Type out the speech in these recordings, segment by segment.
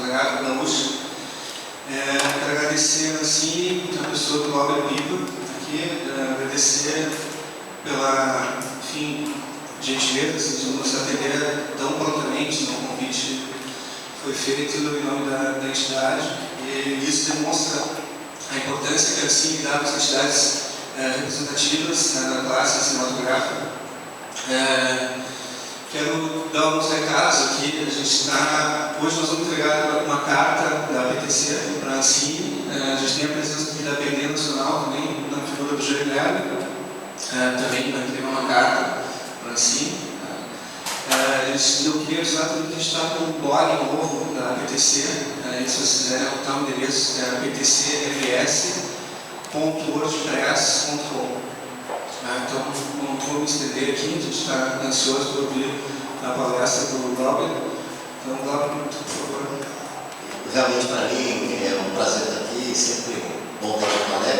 gaúcha. Quero agradecer assim, a pessoa do Albert Pipa aqui, agradecer pela, enfim, gentileza de nos atender tão prontamente no convite que foi feito em nome da entidade, e isso demonstra a importância que a Ancine dá para as entidades representativas na classe cinematográfica. Quero dar alguns recados aqui. A gente hoje nós vamos entregar uma carta da PTC para a Ancine. A gente tem a presença aqui da PND Nacional também, na figura do Júlio Guilherme, também vai entregar uma carta para a Ancine. Eu queria avisar também que a gente está com um blog novo da PTC. Se vocês quiserem anotar o endereço, ptcfs.wordpress.com. Então, não vou me estender aqui, a gente está ansioso por ouvir a palestra do Glauber. Então, Glauber, por favor. Realmente, para mim, é um prazer estar aqui, sempre bom estar com o Alex.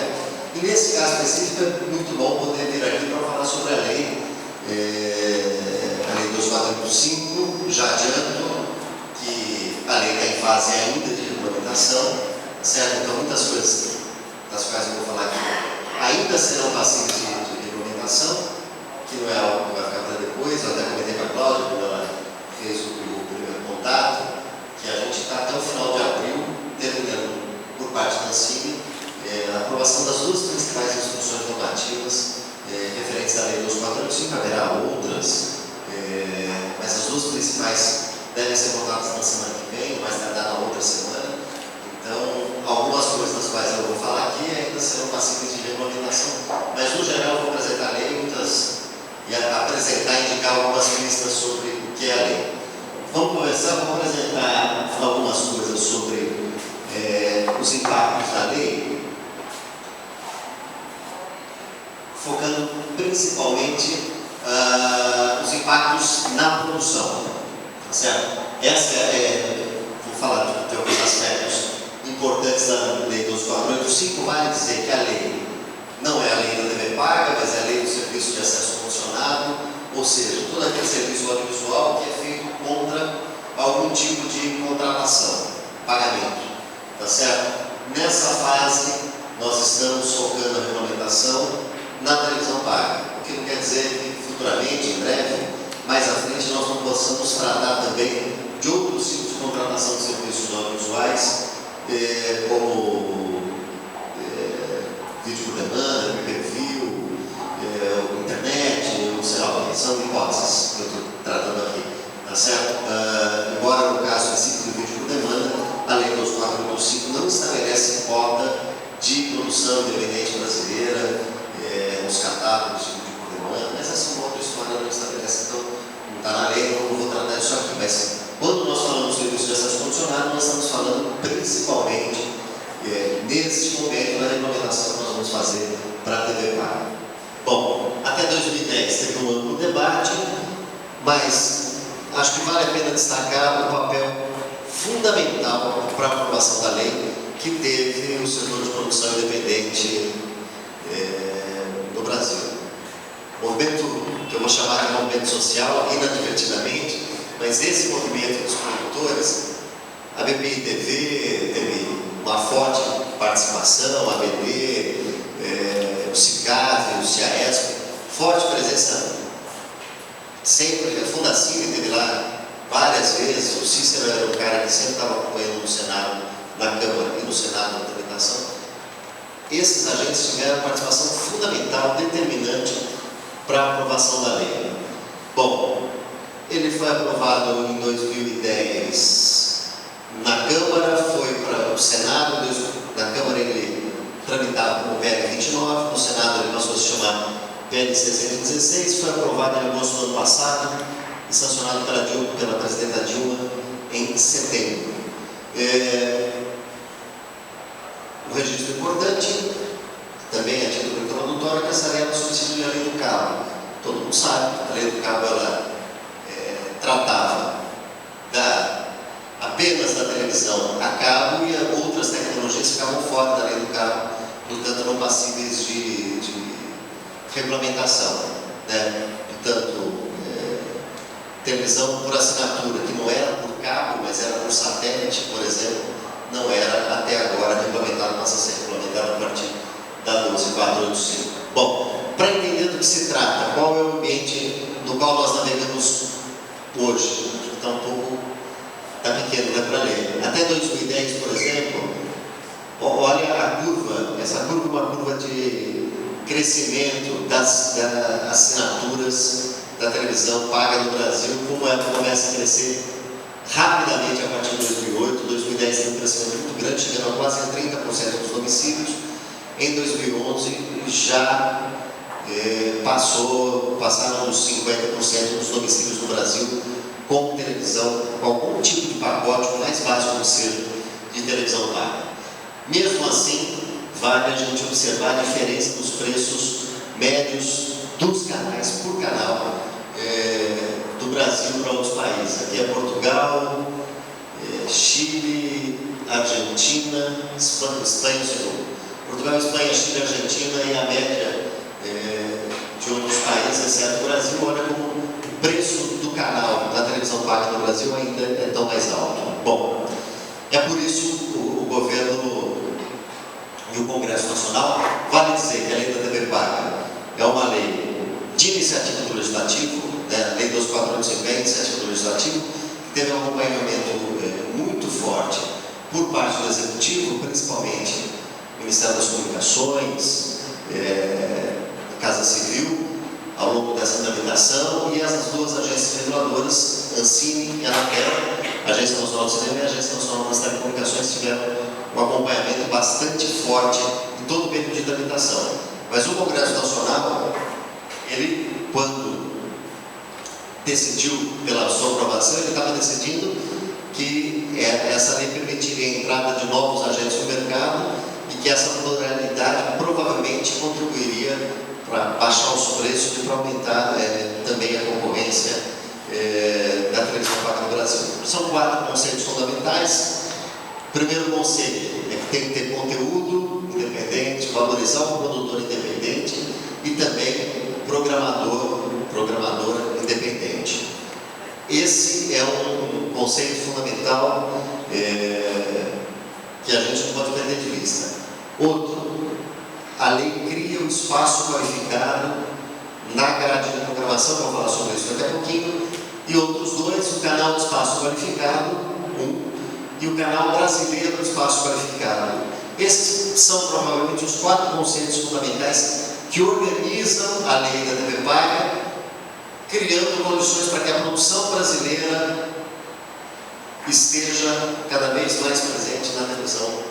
E nesse caso específico, é muito bom poder vir aqui para falar sobre a lei, a Lei 2485. Já adianto que a lei está em fase ainda de regulamentação, certo? Então, muitas coisas das quais eu vou falar aqui ainda serão passíveis de regulamentação, que não é algo que vai ficar para depois. Eu até comentei com a Cláudia, quando ela fez o primeiro contato, que a gente está até o final de abril terminando, por parte da Ancine, a aprovação das duas principais instruções normativas referentes à Lei 2485. Haverá outras, mas as duas principais devem ser votadas na semana que vem, mais tardar na outra semana. Então, algumas coisas das quais eu vou falar aqui ainda serão passíveis de regulamentação, mas no geral eu vou apresentar a lei e apresentar e indicar algumas pistas sobre o que é a lei. Vamos conversar, vamos apresentar algumas coisas sobre os impactos da lei, focando principalmente os impactos na produção, tá certo? Vou falar de alguns aspectos importantes da Lei 2485. Vale dizer que a lei não é a lei da TV paga, mas é a lei do serviço de acesso condicionado, ou seja, todo aquele serviço audiovisual que é feito contra algum tipo de contratação, pagamento, tá certo? Nessa fase, nós estamos focando a regulamentação na televisão paga, o que não quer dizer que futuramente, em breve, mais à frente, nós não possamos tratar também de outros tipos de contratação de serviços audiovisuais, como vídeo por demanda, pay-per-view, internet, ou sei lá, são hipóteses que eu estou tratando aqui, tá certo? Embora no caso específico do vídeo por demanda, a Lei 2485 não estabelece cota de produção independente brasileira nos catálogos de vídeo por demanda, mas essa é uma outra história, não estabelece, então não está na lei, não vou tratar disso aqui, mas quando nós falamos de serviço de acesso condicionado, nós estamos falando principalmente, neste momento, da regulamentação que nós vamos fazer para a TV paga. Bom, até 2010 teve um amplo debate, mas acho que vale a pena destacar o papel fundamental para a aprovação da lei que teve o setor de produção independente no Brasil. Movimento que eu vou chamar de movimento social, inadvertidamente, mas esse movimento dos produtores, a BPI TV teve uma forte participação, a ABD, o CICAV, o CIAESP, forte presença sempre. A Fundacine teve lá várias vezes, o Cícero era um cara que sempre estava acompanhando no Senado, na Câmara e no Senado na tramitação. Esses agentes tiveram participação fundamental, determinante para a aprovação da lei. Bom, ele foi aprovado em 2010 na Câmara, foi para o Senado. Na Câmara ele tramitava como PL 29, no Senado ele passou a se chamar PL 616, foi aprovado em agosto do ano passado e sancionado pela presidenta Dilma em setembro. O registro importante, também a título introdutório, que essa lei substitui a lei do cabo. Todo mundo sabe, a lei do cabo ela tratava apenas da televisão a cabo e outras tecnologias ficavam fora da lei do cabo, portanto não passíveis de regulamentação, né? Portanto, televisão por assinatura, que não era por por cabo, mas era por satélite, por exemplo, não era até agora regulamentado, passa a ser regulamentado a partir da 12485. Bom, para entender do que se trata, qual é o ambiente no qual nós navegamos hoje? Está um pouco, está pequeno, dá para ler. Até 2010, por exemplo, olha a curva, essa curva é uma curva de crescimento das assinaturas da televisão paga no Brasil, como ela começa a crescer rapidamente a partir de 2008, 2010 tem um crescimento muito grande, chegando a quase 30% dos domicílios. Em 2011 já passaram dos 50% dos domicílios no Brasil com televisão, com algum tipo de pacote, o mais básico possível, de televisão paga. Mesmo assim, vale a gente observar a diferença dos preços médios dos canais por canal do Brasil para outros países. Aqui é Portugal, Chile, Argentina, Espanha, Portugal, Espanha, Chile, Argentina e a média de outros países, exceto o Brasil. Olha como o preço do canal da televisão paga no Brasil ainda é tão mais alto. Bom, é por isso o governo e o Congresso Nacional, vale dizer que a lei da TV paga é uma lei de iniciativa do Legislativo, né? A lei 2485 é iniciativa do Legislativo, que teve um acompanhamento muito forte por parte do Executivo, principalmente o Ministério das Comunicações, Casa Civil, ao longo dessa tramitação, e essas duas agências reguladoras, Ancine e Anatel, a Agência Nacional do Cinema e a Agência Nacional das Telecomunicações, tiveram um acompanhamento bastante forte em todo o período de tramitação. Mas o Congresso Nacional, ele, quando decidiu pela sua aprovação, ele estava decidindo que essa lei permitiria a entrada de novos agentes no mercado e que essa pluralidade provavelmente contribuiria para baixar os preços e para aumentar também a concorrência da televisão paga no Brasil. São 4 conceitos fundamentais. O primeiro conceito é que tem que ter conteúdo independente, valorizar o produtor independente e também programador independente. Esse é um conceito fundamental que a gente não pode perder de vista. Outro, a lei cria um espaço qualificado na grade de programação, vou falar sobre isso daqui a pouquinho, e outros dois, o canal de espaço qualificado, e o canal brasileiro de espaço qualificado. Esses são provavelmente os 4 conceitos fundamentais que organizam a lei da TV paga, criando condições para que a produção brasileira esteja cada vez mais presente na televisão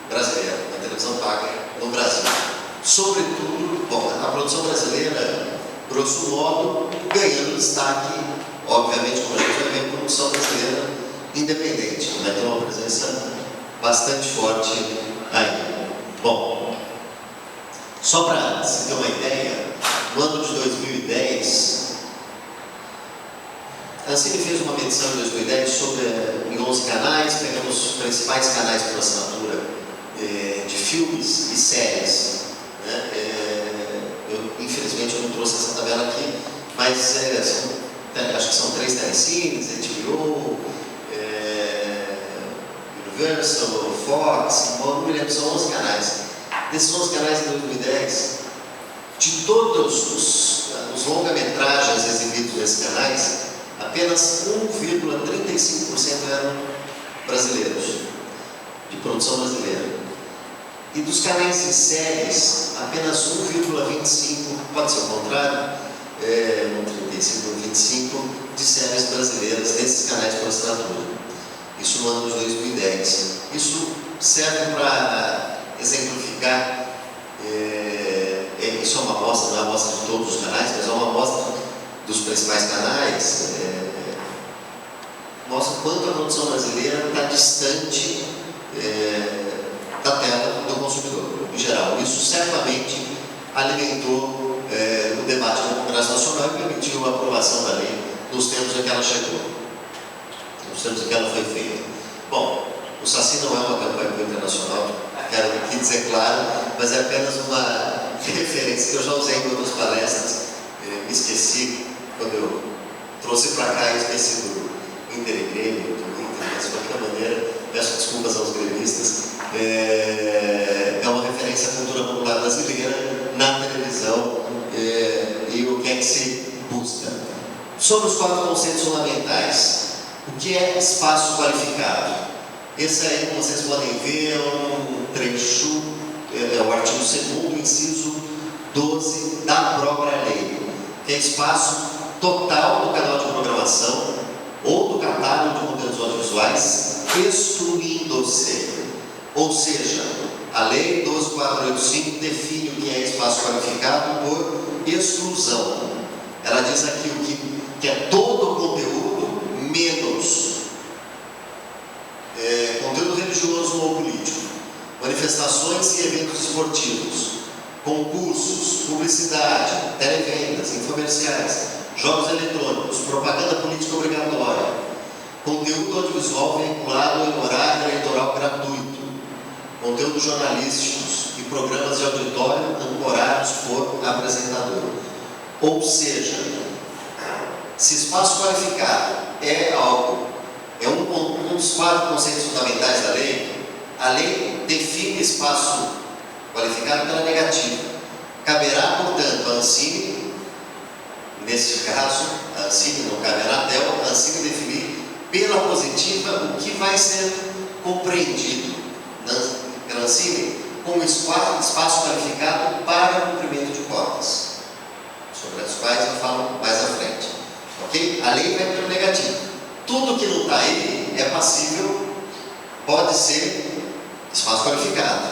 brasileira, na televisão paga no Brasil. Sobretudo, a produção brasileira, grosso modo, ganhando destaque, obviamente, como a gente vai ver, a produção brasileira independente, vai ter uma presença bastante forte aí. Bom, só para se ter uma ideia, no ano de 2010, a Ancine fez uma medição em 2010 em 11 canais, pegamos os principais canais por assinatura de filmes e séries. Né? Infelizmente eu não trouxe essa tabela aqui, mas acho que são 3 telecines, HBO, Universal, Fox, não me lembro, são 11 canais. Desses 11 canais em 2010, de todos os longa-metragens exibidos nesses canais, apenas 1,35% eram brasileiros, de produção brasileira. E dos canais de séries, apenas 1,25%, pode ser o contrário, 1,35% de séries brasileiras nesses canais por assinatura. Isso no ano de 2010. Isso serve para exemplificar, isso é uma amostra, não é uma amostra de todos os canais, mas é uma amostra dos principais canais, mostra quanto a produção brasileira está distante da tela do consumidor, em geral. Isso certamente alimentou o debate no Congresso Nacional e permitiu a aprovação da lei nos tempos em que ela chegou, nos tempos em que ela foi feita. Bom, o Saci não é uma campanha internacional, quero aqui dizer claro, mas é apenas uma referência que eu já usei em outras palestras, me esqueci quando eu trouxe para cá e esqueci Inter e Grêmio, mas de qualquer maneira, peço desculpas aos gremistas, é uma referência à cultura popular brasileira na televisão e o que é que se busca. Sobre os 4 conceitos fundamentais, o que é espaço qualificado? Esse aí, como vocês podem ver, é um trecho, é o artigo 2º, inciso 12 da própria lei, que é espaço total do canal de programação ou do catálogo de conteúdos audiovisuais, excluindo-se. Ou seja, a Lei 12.485 define o que é espaço qualificado por exclusão. Ela diz aqui o que é todo o conteúdo menos conteúdo religioso ou político, manifestações e eventos esportivos, concursos, publicidade, televendas, infomerciais, jogos eletrônicos, propaganda política obrigatória, conteúdo audiovisual vinculado em horário eleitoral gratuito, conteúdos jornalísticos e programas de auditório ancorados por apresentador. Ou seja, se espaço qualificado é um dos 4 conceitos fundamentais da lei, a lei define espaço qualificado pela negativa. Caberá, portanto, a Ancine, neste caso, a Ancine não caberá até a Ancine definir pela positiva o que vai ser compreendido pela Ancine como espaço qualificado para cumprimento de cotas, sobre as quais eu falo mais à frente. Ok? A lei vai pelo negativo. Tudo que não está aí é passível, pode ser espaço qualificado,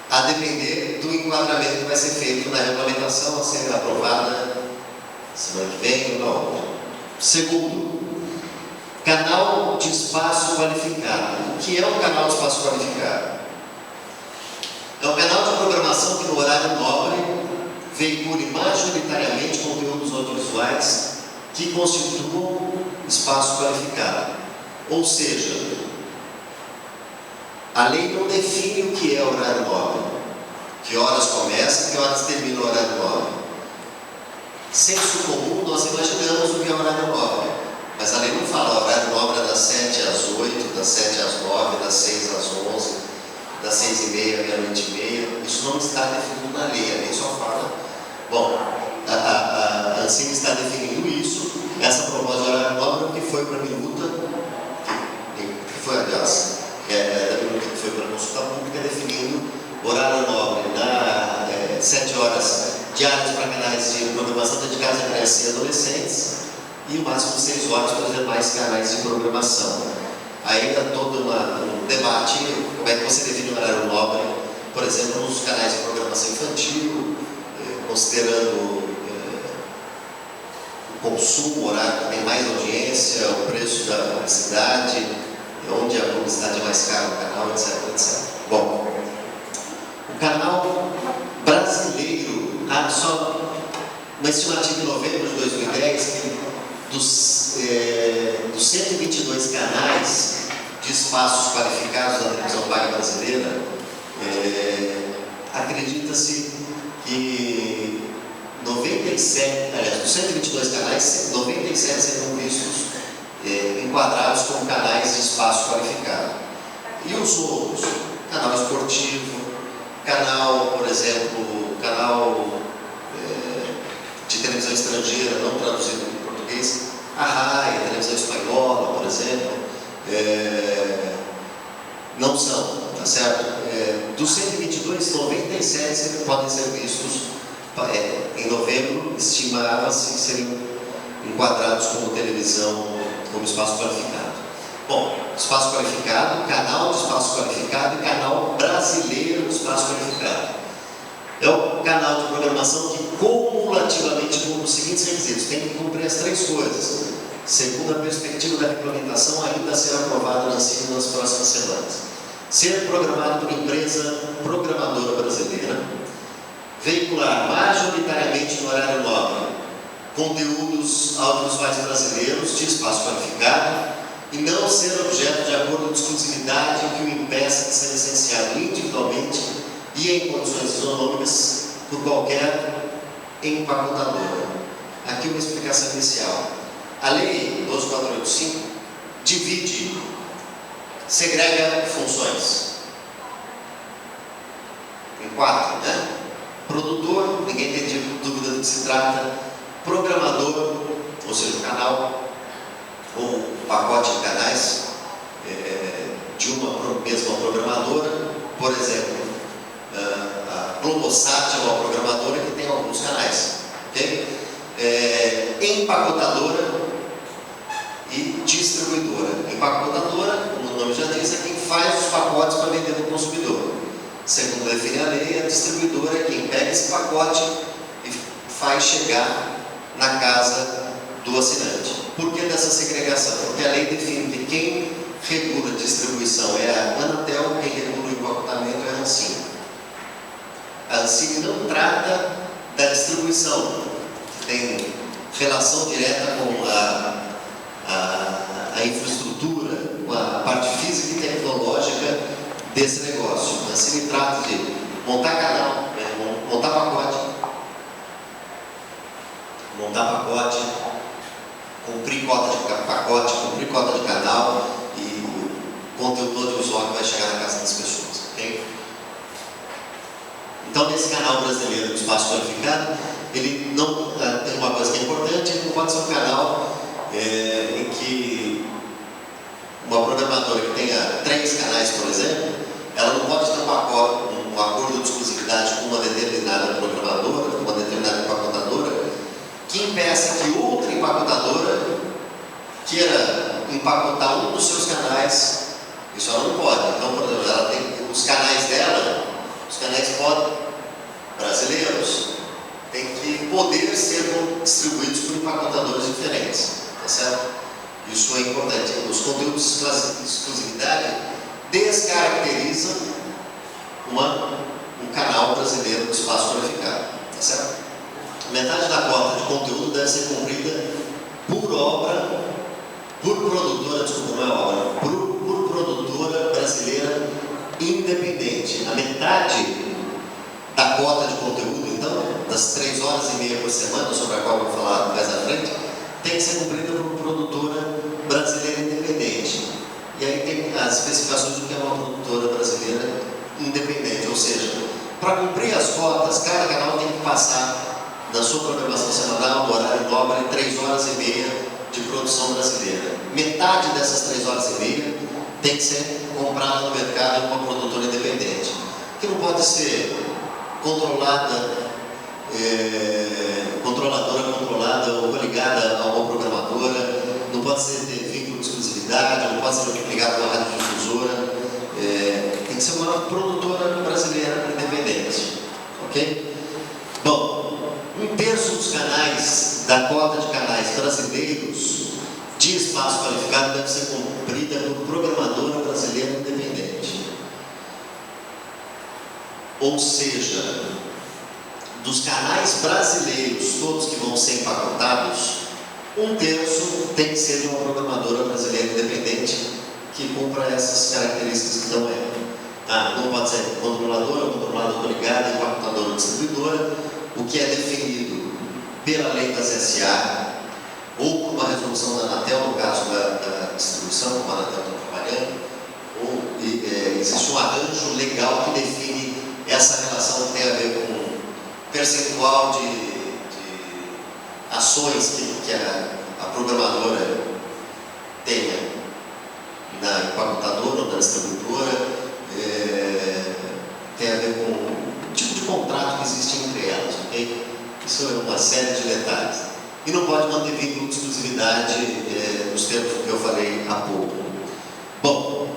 a depender do enquadramento que vai ser feito na regulamentação a ser aprovada semana que vem ou na outra. Segundo, canal de espaço qualificado. O que é um canal de espaço qualificado? É um canal de programação que no horário nobre veicule majoritariamente conteúdos audiovisuais que constituam espaço qualificado. Ou seja, a lei não define o que é horário nobre, que horas começa, que horas termina o horário nobre. Senso comum, nós imaginamos o que é horário nobre, mas a lei não fala horário nobre é das 7 às 8, das 7 às 9, das 6 às 11, das 6h30 à meia-noite e meia. Isso não está definido na lei, a lei só fala. Bom, a Ancine está definindo isso. Essa proposta de horário nobre que foi para a minuta, que foi, aliás, da minuta que foi para a consulta pública, definindo horário nobre na 7 horas diárias para canais de programação dedicados a crianças e adolescentes e o máximo de 6 horas para os demais canais de programação. Ainda todo um debate, como é que você define o horário nobre, por exemplo, nos canais de programação infantil, considerando o consumo, o horário que tem mais audiência, o preço da publicidade, onde a publicidade é mais cara no canal, etc, etc. Bom, o canal brasileiro, só uma estimativa em novembro de 2010, que dos 122 canais de espaços qualificados da televisão paga brasileira, acredita-se que 97, aliás, dos 122 canais, 97 serão vistos enquadrados como canais de espaço qualificado. E os outros? Canal esportivo, canal, por exemplo, canal de televisão estrangeira não traduzido em português, a RAI, a televisão espanhola, por exemplo, não são, tá certo? Dos 122, 97 sempre podem ser vistos. Em novembro, estimava-se que seriam enquadrados como televisão, como espaço qualificado. Bom, espaço qualificado, canal de espaço qualificado e canal brasileiro de espaço qualificado. É o canal de programação que cumulativamente cumpre os seguintes requisitos. Tem que cumprir as 3 coisas, segundo a perspectiva da regulamentação ainda a ser aprovada na Ancine nas próximas semanas. Ser programado por empresa programadora brasileira, veicular majoritariamente no horário nobre conteúdos audiovisuais brasileiros de espaço qualificado e não ser objeto de acordo de exclusividade que o impeça de ser licenciado individualmente e em condições isonômicas por qualquer empacotadora. Aqui uma explicação inicial. A Lei 12.485 divide, segrega funções em 4, né? Produtor, ninguém tem dúvida do que se trata. Programador, ou seja, o canal ou o pacote de canais de uma mesma programadora. Por exemplo, a Globosat é uma programadora que tem alguns canais, ok? Empacotadora e distribuidora. Empacotadora, como o nome já diz, é quem faz os pacotes para vender no consumidor. Segundo define a lei, a distribuidora é quem pega esse pacote e faz chegar na casa do assinante. Por que dessa segregação? Porque a lei define que quem regula a distribuição é a Anatel, quem regula o empacotamento é a Ancine. A Ancine não trata da distribuição, que tem relação direta com a infraestrutura, com a parte física e tecnológica desse negócio. A Ancine trata de montar canal, montar pacote, cumprir cota de pacote, cumprir cota de canal e o conteúdo audiovisual que vai chegar na casa das pessoas, ok? Então, nesse canal brasileiro do espaço qualificado, ele não tem uma coisa que é importante, ele não pode ser um canal em que uma programadora que tenha 3 canais, por exemplo, ela não pode ter um acordo de exclusividade com uma determinada programadora, com uma determinada empacotadora, que impeça que outra empacotadora queira empacotar um dos seus canais. Isso ela não pode. Então, por exemplo, ela tem os canais dela, os canais brasileiros, tem que poder ser distribuídos por empacotadores diferentes, tá certo? Isso é importante. Os conteúdos de exclusividade descaracterizam um canal brasileiro do espaço qualificado, tá certo? Metade da cota de conteúdo deve ser cumprida por produtora, desculpa, não é obra, por produtora brasileira independente. A metade da cota de conteúdo, então, das 3 horas e meia por semana, sobre a qual eu vou falar mais à frente, tem que ser cumprida por produtora brasileira independente. E aí tem as especificações do que é uma produtora brasileira independente, ou seja, para cumprir as cotas, cada canal tem que passar na sua programação semanal, no horário nobre, 3 horas e meia de produção brasileira. Metade dessas 3 horas e meia tem que ser comprada no mercado por uma produtora independente, que não pode ser controladora controlada ou ligada a uma programadora, não pode ter vínculo de exclusividade, não pode ser ligada a uma radiodifusora, tem que ser uma produtora brasileira independente, ok? Bom, 1/3 dos canais, da cota de canais brasileiros de espaço qualificado deve ser cumprida por programadora brasileira independente. Ou seja, dos canais brasileiros, todos que vão ser empacotados, 1/3 tem que ser de uma programadora brasileira independente que cumpra essas características que estão aí. Não pode ser controladora ligada, empacotadora ou distribuidora, o que é definido pela lei das SA ou por uma resolução da Anatel, no caso da distribuição, como a Anatel está trabalhando, ou existe um arranjo legal que define essa relação que tem a ver com percentual de ações que a programadora tenha na empacotadora ou na distribuidora, tem a ver com o tipo de contrato que existe entre elas, ok? Isso é uma série de detalhes. E não pode manter vínculo de exclusividade nos termos que eu falei há pouco. Bom,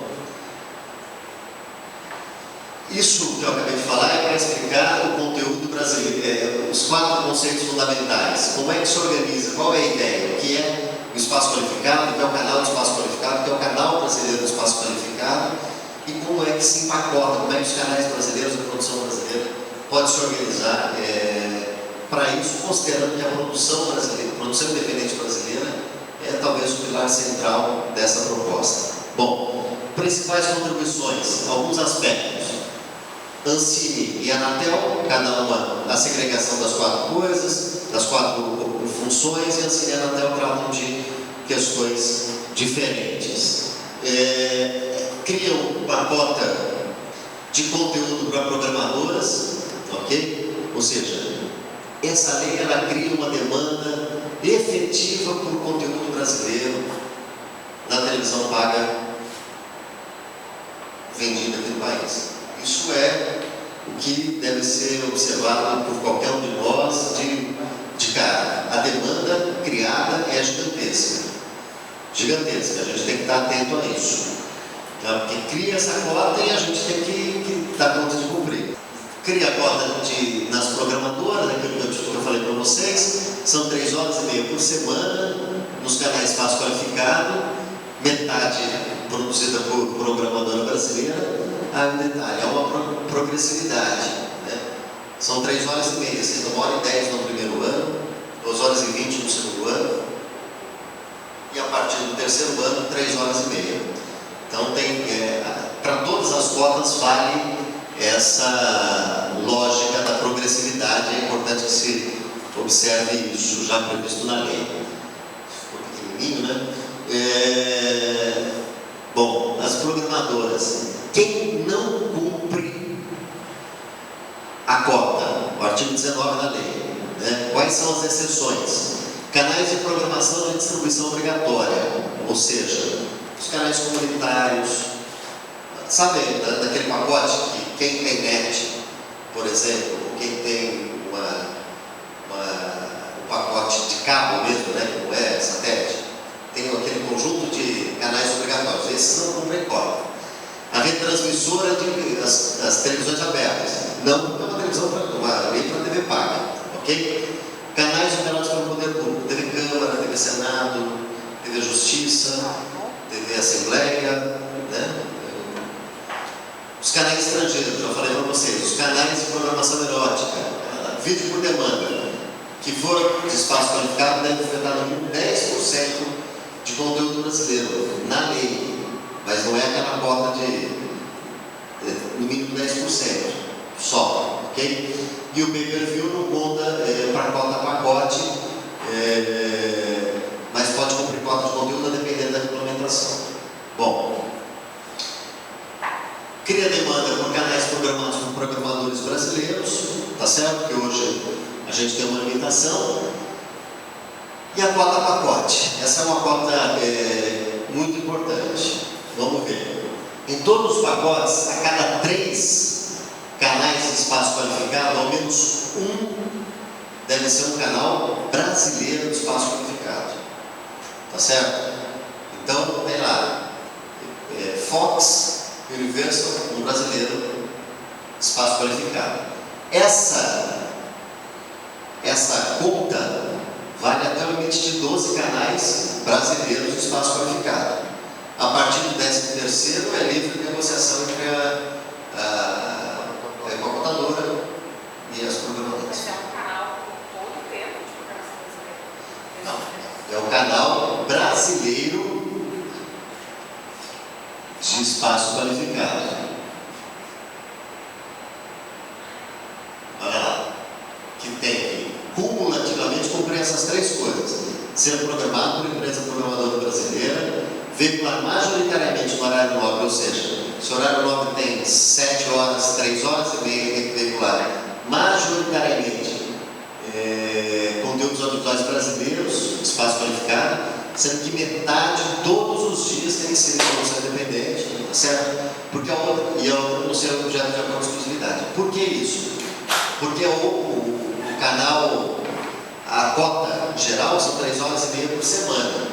isso que eu acabei de falar é para explicar o conteúdo brasileiro, os 4 conceitos fundamentais. Como é que se organiza? Qual é a ideia? O que é o espaço qualificado? O que é o canal do espaço qualificado? O que é o canal brasileiro do espaço qualificado? E como é que se empacota? Como é que os canais brasileiros da produção brasileira podem se organizar para isso, considerando que a produção brasileira, a produção independente brasileira, é talvez o pilar central dessa proposta. Bom, principais contribuições, alguns aspectos. Ancine e Anatel, cada uma a segregação das 4 coisas, das 4 funções, e Ancine e Anatel tratam de questões diferentes. Cria uma cota de conteúdo para programadoras, ok? Ou seja, essa lei ela cria uma demanda efetiva por conteúdo brasileiro na televisão paga vendida aqui no país. Isso é o que deve ser observado por qualquer um de nós de cara. A demanda criada é gigantesca. Gigantesca, a gente tem que estar atento a isso. Tá? Porque cria essa cota e a gente tem que dar conta de cumprir. Cria a cota nas programadoras, aquilo que eu falei para vocês, são 3 horas e meia por semana, nos canais Espaço Qualificado, metade produzida por programadora brasileira. Um detalhe, é uma progressividade, né? São 3 horas e meia, sendo 1h10 no primeiro ano, 2 horas e 20 no segundo ano, e a partir do terceiro ano, 3 horas e meia. Então, para todas as cotas vale essa lógica da progressividade. É importante que se observe isso, já previsto na lei. Ficou pequenininho, né? Bom, as programadoras, quem não cumpre a cota, o artigo 19 da lei, né? Quais são as exceções? Canais de programação de distribuição obrigatória, ou seja, os canais comunitários, sabe daquele pacote que quem tem net, por exemplo, quem tem um pacote de cabo mesmo, né, que não é satélite, tem aquele conjunto de canais obrigatórios, esses não cumprem cota. A retransmissora das televisões abertas, não porque é uma televisão uma lei para TV paga, ok? Canais operados pelo poder público, TV Câmara, TV Senado, TV Justiça, TV Assembleia, né? Os canais estrangeiros, já falei para vocês, os canais de programação erótica, vídeo por demanda, que for de espaço qualificado, deve enfrentar no mínimo 10% de conteúdo brasileiro, na lei, mas não é aquela cota de no mínimo 10% só, ok? E o pay-per-view não conta para cota pacote, mas pode cumprir cota de conteúdo dependendo da regulamentação. Bom, cria demanda por canais programados por programadores brasileiros, tá certo? Que hoje a gente tem uma limitação. E a cota pacote, essa é uma cota muito importante. Vamos ver. Em todos os pacotes, a cada 3 canais de espaço qualificado, ao menos um deve ser um canal brasileiro de espaço qualificado. Tá certo? Então, tem lá, Fox, Universal, um brasileiro, espaço qualificado. Essa conta vale até o limite de 12 canais brasileiros de espaço qualificado. A partir do 13º é livre de negociação entre a computadora e as programadoras. Mas é um canal com todo o tempo de programação brasileira? Não, é o canal brasileiro de espaço qualificado. Olha lá, que tem que cumulativamente cumprir essas 3 coisas: ser programado por empresa programadora brasileira, veicular majoritariamente no horário nobre, ou seja, se o horário nobre tem 7 horas, 3 horas e meia, tem que veicular majoritariamente conteúdos audiovisuais brasileiros, espaço qualificado, sendo que metade, todos os dias, tem que ser de produção independente, tá certo? Porque a outra não ser objeto de acordo de exclusividade. Por que isso? Porque o canal, a cota geral são 3 horas e meia por semana.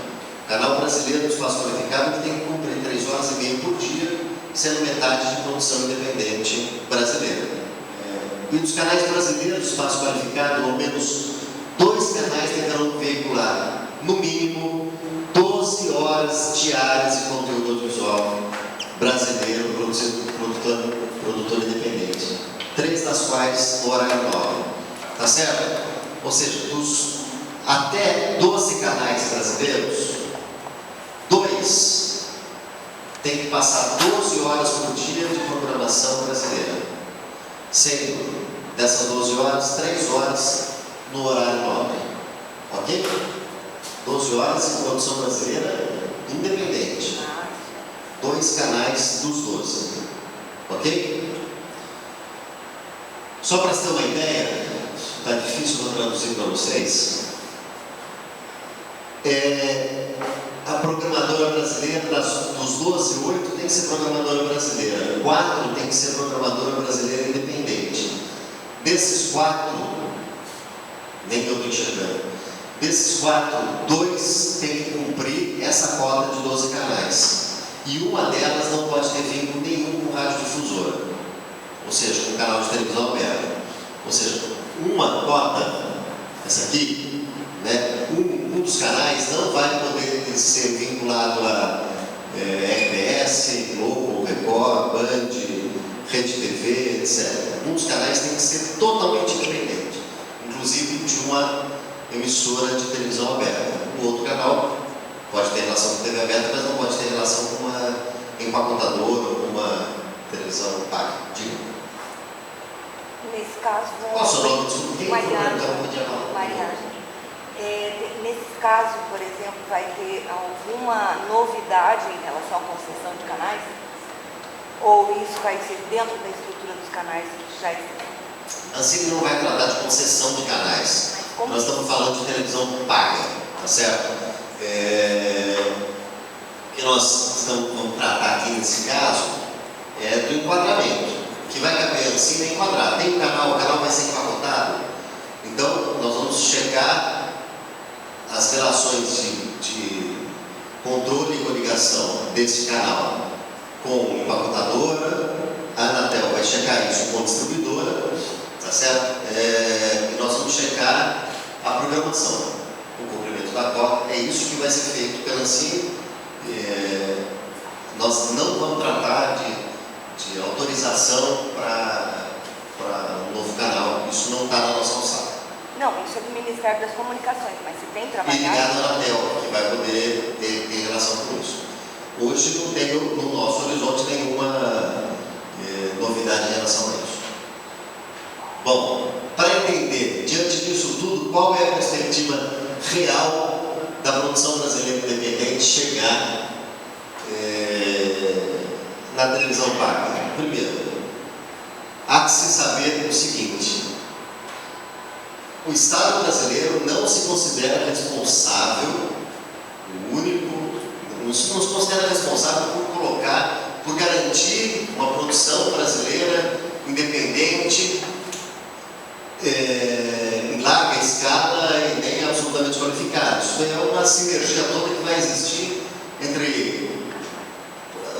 O canal brasileiro do espaço qualificado que tem que cumprir 3 horas e meia por dia, sendo metade de produção independente brasileira. E dos canais brasileiros do espaço qualificado, ao menos 2 canais deverão veicular, no mínimo, 12 horas diárias de conteúdo audiovisual brasileiro produzido por produtor independente. 3 das quais no horário nobre. Tá certo? Ou seja, dos até 12 canais brasileiros, 2 tem que passar 12 horas por dia de programação brasileira, sendo dessas 12 horas, 3 horas no horário nobre. Ok? 12 horas em produção brasileira independente. 2 canais dos 12. Ok? Só para ter uma ideia, está difícil eu traduzir para vocês. A programadora brasileira, dos 12, 8 tem que ser programadora brasileira, 4 tem que ser programadora brasileira independente. Desses 4, nem eu estou enxergando, desses 4, 2 tem que cumprir essa cota de 12 canais. E uma delas não pode ter vínculo nenhum com radiodifusora, ou seja, com canal de televisão aberta. Ou seja, uma cota, essa aqui, né, um dos canais não vai poder ser vinculado a RBS, Globo, Record, Band, Rede TV, etc. Um dos canais tem que ser totalmente independente, inclusive de uma emissora de televisão aberta. O outro canal pode ter relação com TV aberta, mas não pode ter relação com uma empacotadora ou com uma televisão paga. Diga. Nesse caso... Qual o seu nome? Desculpa, quem Mariana. Mariana. Nesse caso, por exemplo, vai ter alguma novidade em relação à concessão de canais? Ou isso vai ser dentro da estrutura dos canais que já existem? A CIB não vai tratar de concessão de canais. Nós estamos falando de televisão paga, tá certo? O que nós vamos tratar aqui nesse caso é do enquadramento. Que vai caber assim é enquadrar. Tem o canal vai ser empacotado. Então, nós vamos checar as relações de controle e coligação desse canal com empacotadora. A Anatel vai checar isso com distribuidora, tá certo? E nós vamos checar a programação, o cumprimento da cota. É isso que vai ser feito pela CIB. Nós não vamos tratar de autorização para um novo canal. Isso não está na nossa alçada. Não, isso é do Ministério das Comunicações, mas se tem E trabalhado... ligado à Anatel, que vai poder ter relação com isso. Hoje não tem no nosso horizonte nenhuma novidade em relação a isso. Bom, para entender, diante disso tudo, qual é a perspectiva real da produção brasileira independente chegar na televisão paga? Primeiro, há que se saber o seguinte: o Estado brasileiro não se considera responsável, não se considera responsável por garantir uma produção brasileira independente em larga escala e nem absolutamente qualificada. Isso é uma sinergia toda que vai existir entre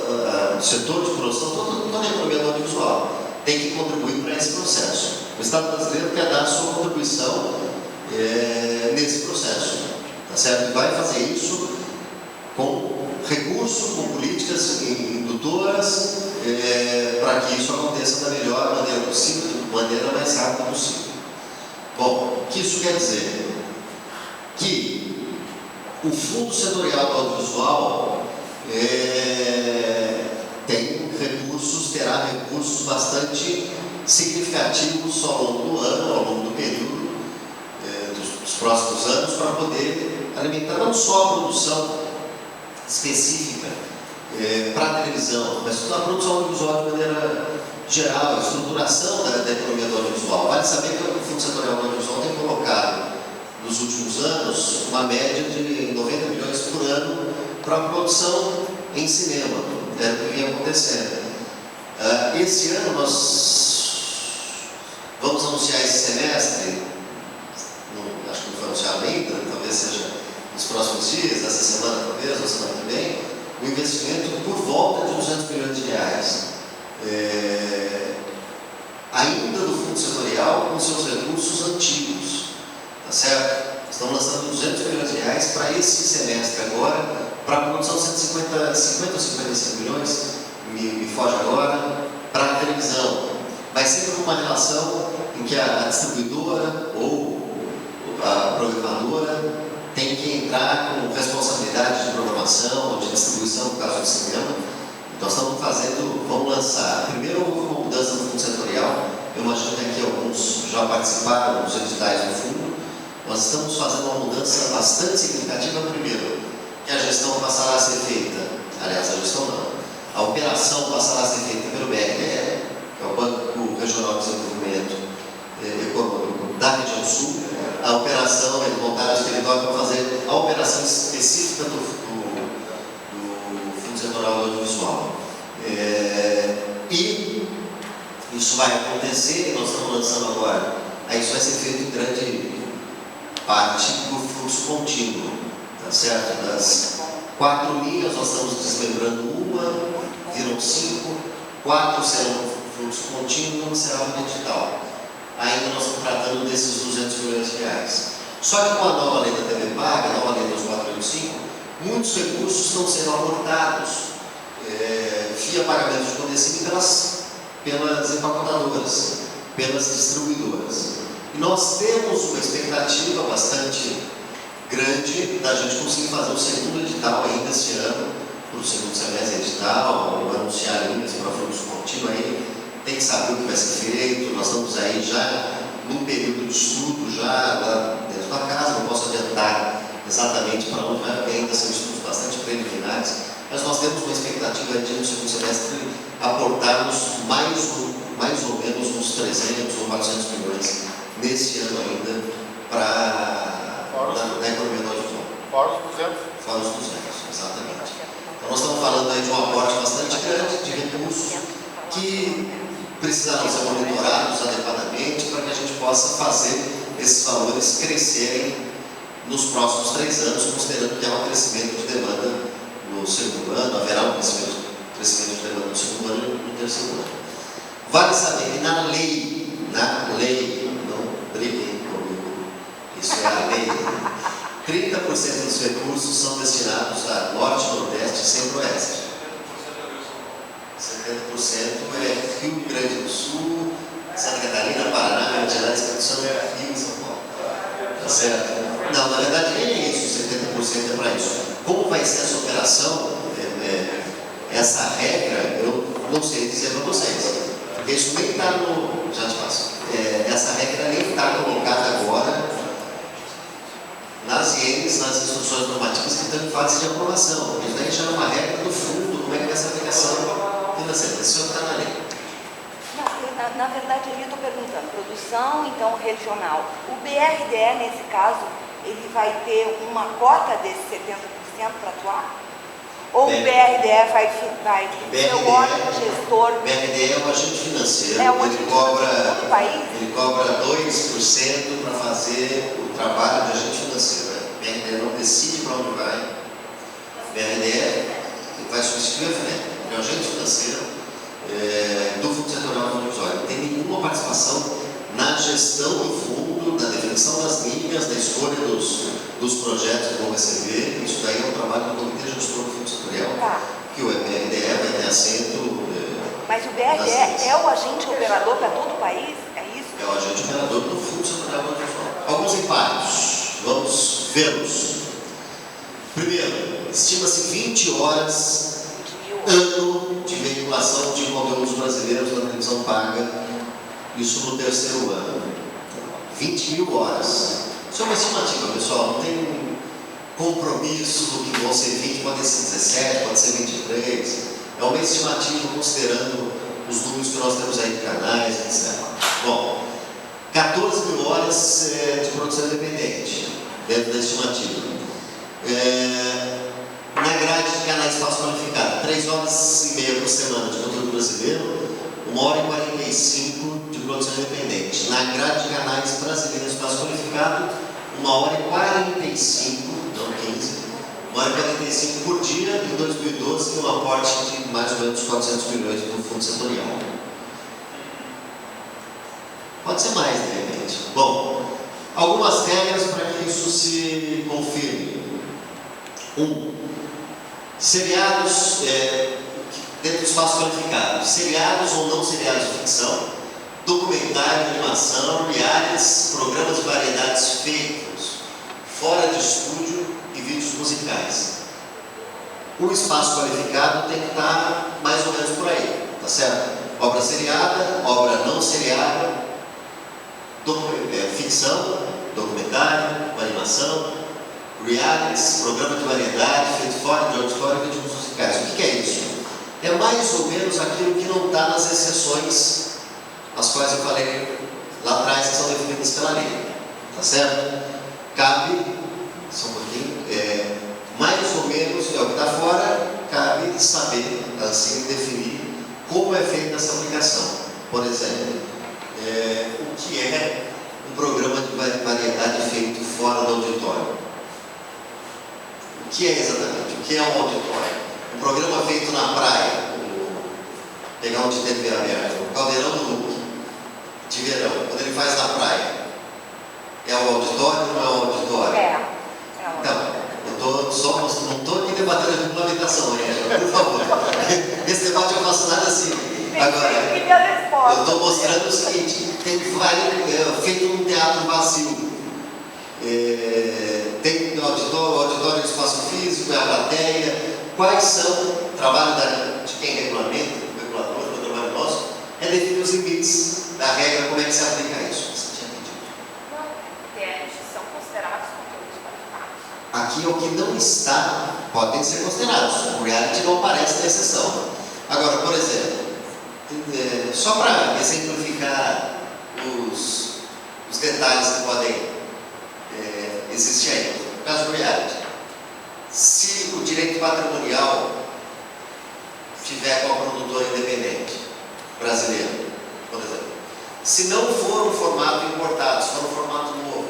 o setor de produção, toda a economia do audiovisual tem que contribuir para esse processo. O Estado brasileiro quer dar a sua contribuição nesse processo, tá certo? E vai fazer isso com recurso, com políticas indutoras, para que isso aconteça da melhor maneira possível, da maneira mais rápida possível. Bom, o que isso quer dizer? Que o Fundo Setorial do Audiovisual terá recursos bastante significativos ao longo do ano, ao longo do período dos próximos anos, para poder alimentar não só a produção específica para a televisão, mas toda a produção audiovisual de maneira geral, a estruturação da economia do audiovisual. Vale saber que o Fundo Setorial do Audiovisual tem colocado nos últimos anos uma média de 90 milhões por ano para a produção em cinema, o que vem acontecendo. Esse ano nós vamos anunciar esse semestre, acho que não foi anunciado ainda, talvez seja nos próximos dias, essa semana talvez, ou semana que vem, um investimento por volta de 200 milhões de reais. Ainda do Fundo Setorial com seus recursos antigos, tá certo? Estamos lançando 200 milhões de reais para esse semestre agora, para a produção de 50 ou 55 milhões, me foge agora, para a televisão. Mas sempre com uma relação em que a distribuidora ou a programadora tem que entrar com responsabilidade de programação ou de distribuição, no caso do cinema. Então vamos lançar. Primeiro houve uma mudança no Fundo Setorial. Eu imagino que aqui alguns já participaram dos editais do fundo. Nós estamos fazendo uma mudança bastante significativa. Primeiro, que a gestão passará a ser feita, aliás, a gestão não, a operação passará a ser feita pelo BRDE, que é o Banco Regional de Desenvolvimento Econômico da Região Sul. A operação, eles montaram o escritório para fazer a operação específica do Fundo Setorial do Audiovisual. E isso vai acontecer, e nós estamos lançando agora. Aí isso vai ser feito em grande parte do fluxo contínuo, tá certo? Das 4 linhas, nós estamos desmembrando uma, viram 5, 4 serão fluxo contínuo, uma será o digital. Ainda nós estamos tratando desses 200 milhões de reais. Só que com a nova lei da TV Paga, a nova lei dos 485, muitos recursos estão sendo aportados via pagamento de condescendência pelas empacotadoras, pelas distribuidoras. E nós temos uma expectativa bastante grande da gente conseguir fazer o segundo edital ainda este ano, para o segundo semestre edital, anunciar linhas para fluxo contínuo. Aí tem que saber o que vai ser feito. Nós estamos aí já num período de estudo, já lá dentro da casa. Não posso adiantar exatamente para onde vai, porque ainda são estudos bastante preliminares, mas nós temos uma expectativa de no segundo semestre aportarmos mais ou menos uns 300 ou 400 milhões neste ano ainda na economia do audiovisual. Fora os 200. Fora os 200, exatamente. Então nós estamos falando aí de um aporte bastante grande de recursos que precisarão ser monitorados adequadamente para que a gente possa fazer esses valores crescerem nos próximos 3 anos, considerando que há um crescimento de demanda no segundo ano, haverá um crescimento de demanda no segundo ano e no terceiro ano. Vale saber que na lei, não briguem comigo, isso é a lei, 30% dos recursos são destinados a Norte, Nordeste e Centro-Oeste. 70% é Rio Grande do Sul, Santa Catarina, Paraná, Minas Gerais, Espírito Santo, Rio e São Paulo. Tá certo? Não, na verdade nem é isso, 70% é para isso. Como vai ser essa operação, essa regra, eu não sei dizer para vocês. Porque isso nem está no. Já te passo. Essa regra nem está colocada agora nas IENs, nas instruções normativas que estão em fase de aprovação. Isso daí já é uma regra do fundo, como é que vai ser a aplicação financeira. Isso está na lei. Não, na verdade, ali eu estou perguntando, produção, então, regional. O BRDE, nesse caso, ele vai ter uma cota desses 70% para atuar? Ou o BRDE vai ser o órgão gestor? O BRDE é um agente financeiro, ele cobra 2% para fazer o trabalho de agente financeiro. O BRDE não decide para onde vai. O BRDE vai substituir a FNEP, é um agente financeiro do Fundo Setorial do Audiovisual. Não tem nenhuma participação na gestão do fundo, na definição das linhas, na escolha dos projetos que vão receber. Isso daí é um trabalho do Comitê Gestor do Fundo Setorial, que o BRDE vai ter assento. Mas o BRDE é o agente operador para todo o país? É isso? É o agente operador do Fundo Setorial do Audiovisual. Alguns impactos, vamos vê-los. Primeiro, estima-se 20 horas ano de veiculação de conteúdos brasileiros na televisão paga, isso no terceiro ano. 20 mil horas. Isso é uma estimativa, pessoal, não tem compromisso do que vão ser 20, pode ser 17, pode ser 23. É uma estimativa considerando os números que nós temos aí de canais, etc. Bom, 14 mil horas de produção independente, dentro da estimativa. Na grade de canais espaço qualificado, 3 horas e meia por semana de conteúdo brasileiro, 1 hora e 45 de produção independente. Na grade de canais brasileiros espaço qualificado, 1 hora e 45, não 15, 1 hora e 45 por dia. Em 2012, um aporte de mais ou menos 400 milhões do Fundo Setorial. Pode ser mais, de repente. Bom, algumas regras para que isso se confirme. 1. Seriados dentro do espaço qualificado. Seriados ou não seriados de ficção, documentário, animação, realities, programas de variedades feitos fora de estúdio e vídeos musicais. O espaço qualificado tem que estar mais ou menos por aí, tá certo? Obra seriada, obra não seriada, ficção ficção, documentário, animação, realities, programa de variedade, feito fora de auditório e vídeos musicais. O que é isso? É mais ou menos aquilo que não está nas exceções, as quais eu falei lá atrás, que são definidas pela lei. Tá certo? Cabe, só um pouquinho, mais ou menos, é o que está fora, cabe saber, assim, definir como é feita essa aplicação. Por exemplo, o que é um programa de variedade feito fora do auditório? O que é exatamente? O que é um auditório? Um programa feito na praia, pegar onde TV aberta, o Caldeirão do Hulk, de verão, quando ele faz na praia, é o auditório ou não é o auditório? Então, eu não estou aqui debatendo a regulamentação, por favor. Nesse debate eu faço nada assim. Agora, eu estou mostrando o seguinte: tem feito um teatro vazio. Tem o auditório, o espaço físico, é a plateia. Quais são o trabalho de quem regulamenta, o regulador, o trabalho nosso, é definir os limites da regra, como é que se aplica isso. Você tinha pedido. Não, são considerados conteúdos qualificados. Aqui o que não está, podem ser considerados. O reality não aparece na exceção. Agora, por exemplo, só para exemplificar os detalhes que podem existir aí. No caso do reality, se o direito patrimonial tiver com a produtora independente brasileira, por exemplo, se não for um formato importado, se for um formato novo,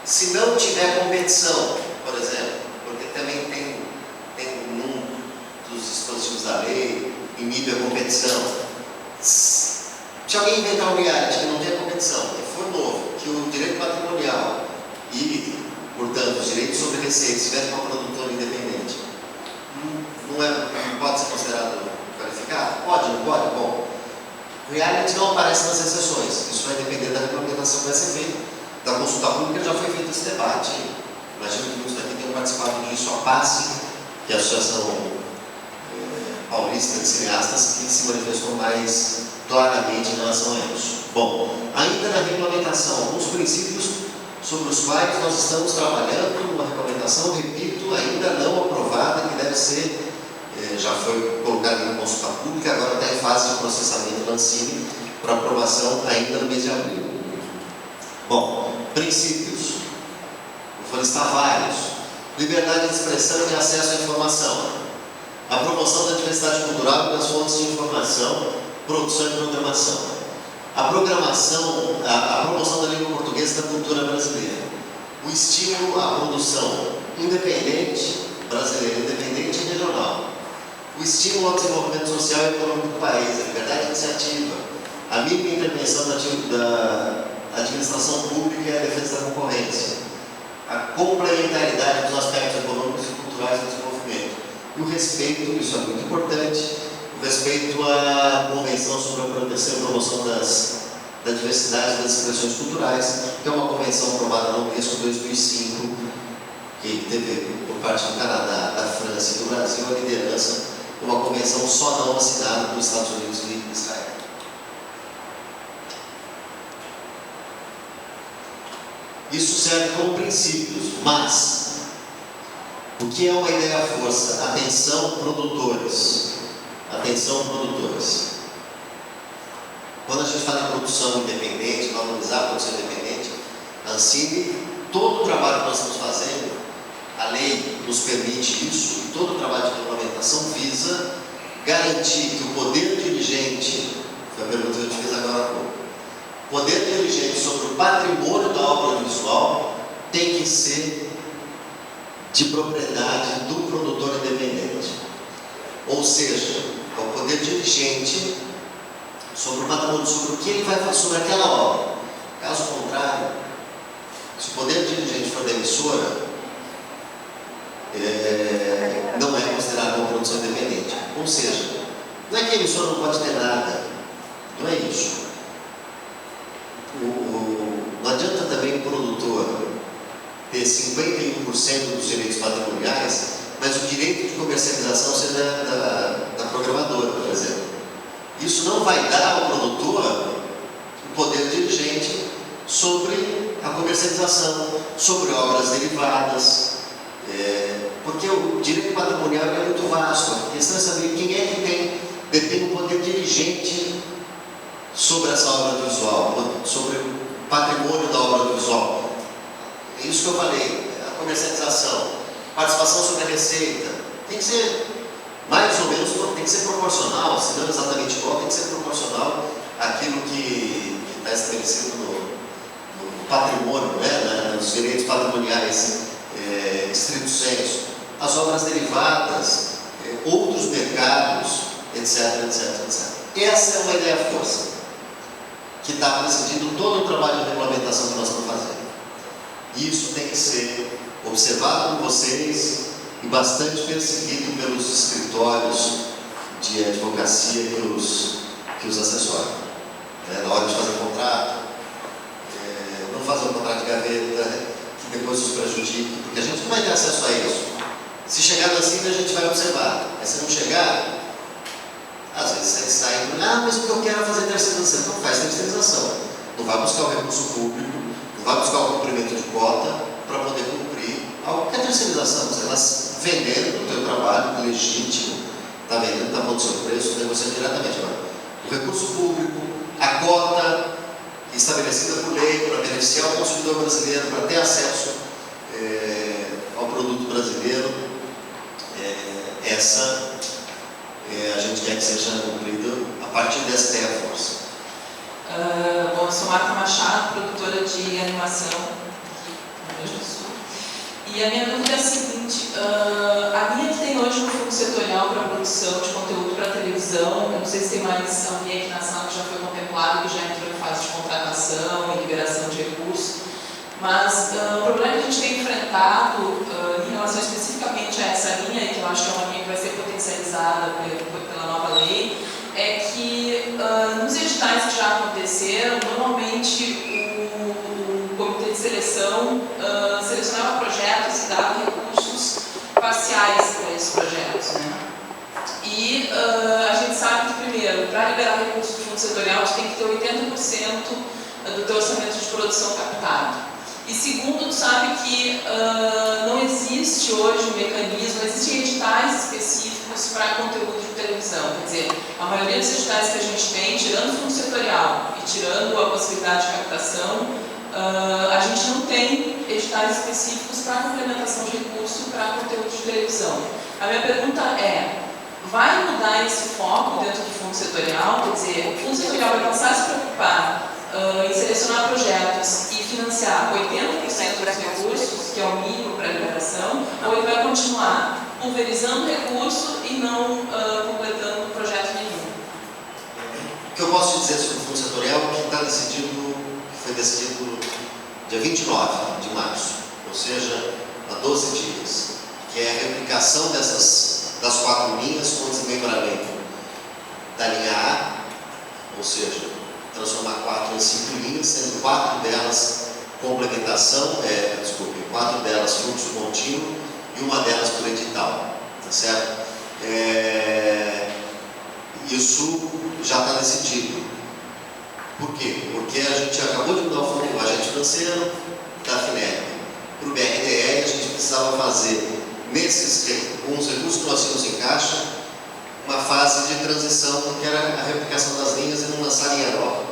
se não tiver competição, por exemplo, porque também tem um dos dispositivos da lei, inibe a competição. Se alguém inventar um reality que não tem competição, que for novo, que o direito patrimonial e, portanto, os direitos sobre receita estiverem com a produtora independente, não pode ser considerado qualificado? Pode, não pode? Bom, o reality não aparece nas exceções. Isso vai depender da regulamentação que vai ser feita. Da consulta pública já foi feito esse debate. Imagino que muitos daqui tenham participado disso. A PASSE, que é a Associação Paulista de Cineastas, que se manifestou mais claramente em relação a isso. Bom, ainda na regulamentação, alguns princípios sobre os quais nós estamos trabalhando numa regulamentação, repito, ainda não aprovada, que deve ser, já foi colocada em consulta pública, agora está em fase de processamento da Ancine para aprovação ainda no mês de abril. Bom, princípios, vou listar vários: liberdade de expressão e acesso à informação, a promoção da diversidade cultural e das fontes de informação, produção e programação, a promoção da língua portuguesa e da cultura brasileira, o estímulo à produção independente, brasileira, independente e regional, o estímulo ao desenvolvimento social e econômico do país, a liberdade de iniciativa, a mínima intervenção da administração pública e a defesa da concorrência, a complementaridade dos aspectos econômicos e culturais do desenvolvimento, e o respeito, isso é muito importante, o respeito à Convenção sobre a Proteção e Promoção da Diversidade e das Expressões Culturais, que é uma convenção aprovada na Unesco em 2005, que teve, por parte do Canadá, da França e do Brasil, a liderança de uma convenção só não assinada pelos Estados Unidos e Israel. Isso serve como princípios, mas o que é uma ideia-força? Atenção, produtores. Atenção, produtores. Quando a gente fala em produção independente, valorizar a produção independente, a Ancine, todo o trabalho que nós estamos fazendo, a lei nos permite isso, e todo o trabalho de regulamentação visa garantir que o poder dirigente, foi a pergunta que eu te fiz agora há pouco, o poder dirigente sobre o patrimônio da obra audiovisual tem que ser de propriedade do produtor independente. Ou seja, é o poder dirigente sobre o patrimônio, sobre o que ele vai fazer sobre aquela obra. Caso contrário, se o poder dirigente for da emissora, não é considerado uma produção independente. Ou seja, não é que a emissora não pode ter nada, não é isso. Não adianta também o produtor ter 51% dos direitos patrimoniais, mas o direito de comercialização ser da programadora, por exemplo. Isso não vai dar ao produtor o poder dirigente sobre a comercialização, sobre obras derivadas, porque o direito patrimonial é muito vasto. A questão é saber quem é que detém o poder dirigente sobre essa obra audiovisual, sobre o patrimônio da obra audiovisual. É isso que eu falei, a comercialização, participação sobre a receita, tem que ser mais ou menos, tem que ser proporcional, se não exatamente igual, tem que ser proporcional àquilo que está estabelecido no patrimônio, nos direitos patrimoniais estrito sensu, as obras derivadas, outros mercados, etc, etc, etc. Essa é uma ideia força que está presidindo todo o trabalho de regulamentação que nós estamos fazendo. Isso tem que ser observado por vocês e bastante perseguido pelos escritórios de advocacia que os assessoram. Na hora de fazer contrato, não fazer um contrato de gaveta que depois os prejudique, porque a gente não vai ter acesso a isso. Se chegar na CID, a gente vai observar. Mas se não chegar, às vezes você sai e mas o que eu quero é fazer terceirização. Então faz terceirização. Não vai buscar o recurso público, não vai buscar o cumprimento de cota para poder cumprir algo que é terceirização. Você está vendendo o teu trabalho legítimo, está vendendo, está pondo seu preço, negociando diretamente. Agora, o recurso público, a cota estabelecida por lei para beneficiar o consumidor brasileiro, para ter acesso ao produto brasileiro, essa a gente quer que seja cumprida a partir dessa ideia força. Bom, eu sou Marta Machado, produtora de animação no Rio Grande do Sul. E a minha dúvida é a seguinte: a linha que tem hoje no fundo setorial para produção de conteúdo para televisão, eu não sei se tem mais alguém aqui na sala que já foi contemplado, que já entrou em fase de contratação e liberação de recursos, mas o problema que a gente tem enfrentado em relação especificamente a essa linha, e que eu acho que é uma linha que vai ser potencializada pela nova lei, é que nos editais que já aconteceram, normalmente o comitê de seleção selecionava projetos e dava recursos parciais para esses projetos, né? E a gente sabe que, primeiro, para liberar recursos do fundo setorial, tu tem que ter 80% do teu orçamento de produção captado. E segundo, tu sabe que não existe hoje um mecanismo, não existem editais específicos para conteúdo de televisão. Quer dizer, a maioria dos editais que a gente tem, tirando o fundo setorial e tirando a possibilidade de captação, a gente não tem editais específicos para complementação de recurso para conteúdo de televisão. A minha pergunta é: vai mudar esse foco dentro do fundo setorial? Quer dizer, o fundo setorial vai passar a se preocupar em selecionar projetos e financiar 80% dos recursos, que é o mínimo para a liberação, ou ele vai continuar pulverizando recurso e não completando projeto nenhum? O que eu posso dizer sobre o fundo setorial é que está decidido, foi decidido dia 29 de março, ou seja, há 12 dias, que é a replicação das 4 linhas com desmembramento da linha A, ou seja, transformar 4 em 5 linhas, sendo 4 delas complementação, 4 delas fluxo contínuo e uma delas por edital, tá certo? Isso já está decidido. Por quê? Porque a gente acabou de mudar o fundo, o agente financeiro da FINEP para o BRDE, a gente precisava fazer, com os recursos que nós tínhamos em caixa, uma fase de transição, que era a replicação das linhas e não lançar linha nova.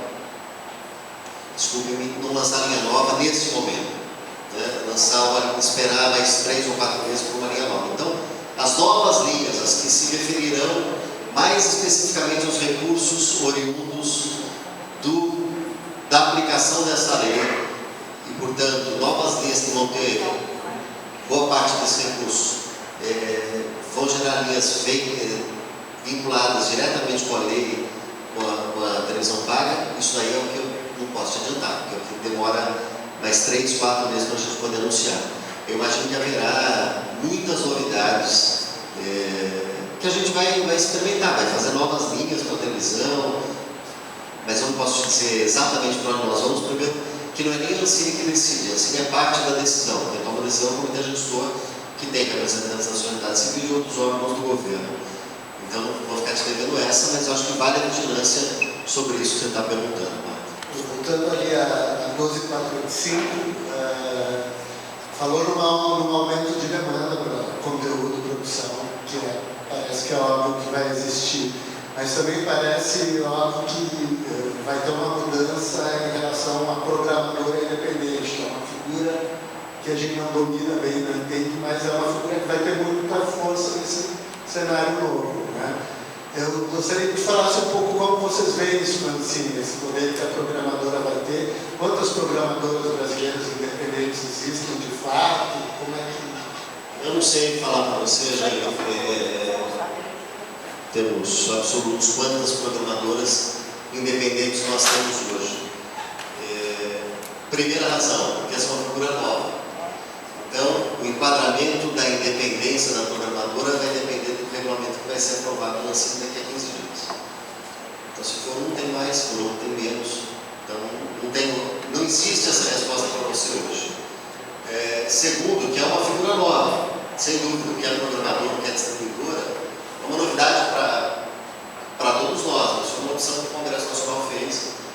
Desculpe-me, não lançar linha nova nesse momento. Esperar mais 3 ou 4 meses para uma linha nova. Então, as novas linhas, as que se referirão mais especificamente aos recursos oriundos da aplicação dessa lei, e, portanto, novas linhas que vão ter boa parte desse recurso, vão gerar linhas vinculadas diretamente com a lei, com a televisão paga. Isso aí é o que eu não posso te adiantar, porque é o que demora mais 3, 4 meses para a gente poder anunciar. Eu imagino que haverá muitas novidades que a gente vai experimentar, vai fazer novas linhas para a televisão, mas eu não posso te dizer exatamente para onde nós vamos, primeiro, que não é nem a Ancine que decide, a Ancine é parte da decisão, quem toma a decisão é o comitê gestor, que tem representantes da sociedade civil e outros órgãos do governo. Então, não vou ficar te devendo essa, mas eu acho que vale a vigilância sobre isso que você está perguntando, Marta. Voltando ali a 12485 falou num aumento de demanda para conteúdo, produção, que parece que é algo que vai existir. Mas também parece algo que vai ter uma mudança em relação à programadora independente, que é uma figura que a gente não domina bem, não entende, mas é uma figura que vai ter muita força nesse cenário novo, né? Eu gostaria que falasse um pouco como vocês veem isso, assim, esse poder que a programadora vai ter, quantas programadoras brasileiras independentes existem de fato, como é que... Eu não sei falar para você, Jair, temos absolutos quantas programadoras independentes nós temos hoje. Primeira razão, porque essa é uma figura nova. Então, o enquadramento da independência da programadora vai depender do regulamento que vai ser aprovado no Ancine daqui a 15 dias. Então, se for um, tem mais, se for outro, tem menos. Então, não existe essa resposta para você hoje. Segundo, que é uma figura nova. Sem dúvida, o que é programador, o que é distribuidora, é uma novidade para todos nós. Isso foi uma opção que o Congresso Nacional fez.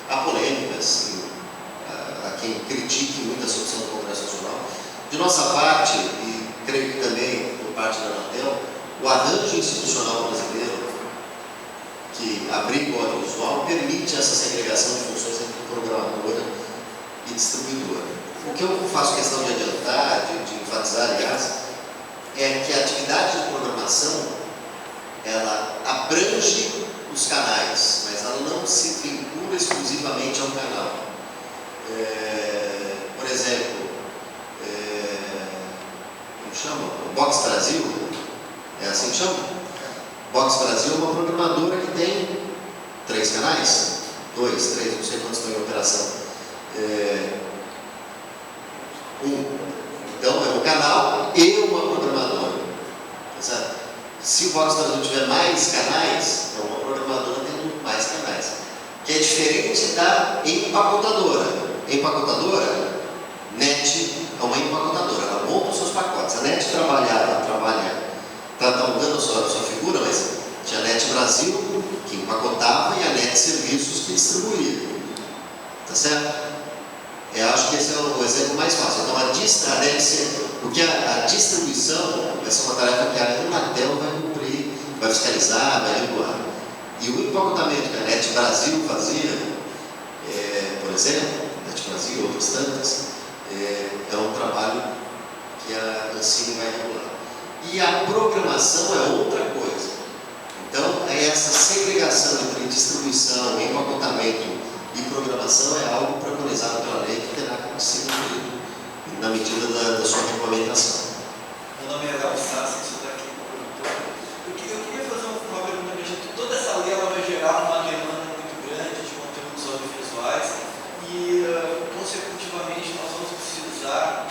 Há polêmicas, há quem critique muito essa opção do Congresso Nacional. De nossa parte, e creio que também por parte da Anatel, o arranjo institucional brasileiro que abriga o audiovisual permite essa segregação de funções entre programadora e distribuidora. O que eu faço questão de adiantar, de enfatizar, aliás, é que a atividade de programação ela abrange os canais, mas ela não se vincula exclusivamente ao canal. Por exemplo, como chama? O Box Brasil, é assim que chama? Box Brasil é uma programadora que tem 3 canais, 2, 3, não sei quantos estão em operação. Então é um canal e uma programadora. Tá? Se o Box Brasil tiver mais canais, é uma programadora tendo mais canais. Que é diferente da empacotadora. Empacotadora, NET é uma empacotadora, ela monta os seus pacotes. A NET está mudando a sua figura, mas tinha a NET Brasil, que empacotava, e a NET Serviços, que distribuía. Tá certo? Eu acho que esse é o exemplo mais fácil. Então, porque a distribuição vai ser uma tarefa que a Anatel vai cumprir, vai fiscalizar, vai regular. E o empacotamento que a NET Brasil fazia, por exemplo, NET Brasil e outras tantas, é um trabalho que a Ancine vai regular. E a programação é outra coisa. Então, essa segregação entre distribuição, empacotamento e programação é algo preconizado pela lei que terá que ser cumprido na medida da sua regulamentação. Meu nome é Gabi Sassi, sou daqui do produtor. Eu queria fazer uma pergunta para a gente. Toda essa lei ela vai gerar uma demanda muito grande de conteúdos audiovisuais e, consecutivamente, nós vamos precisar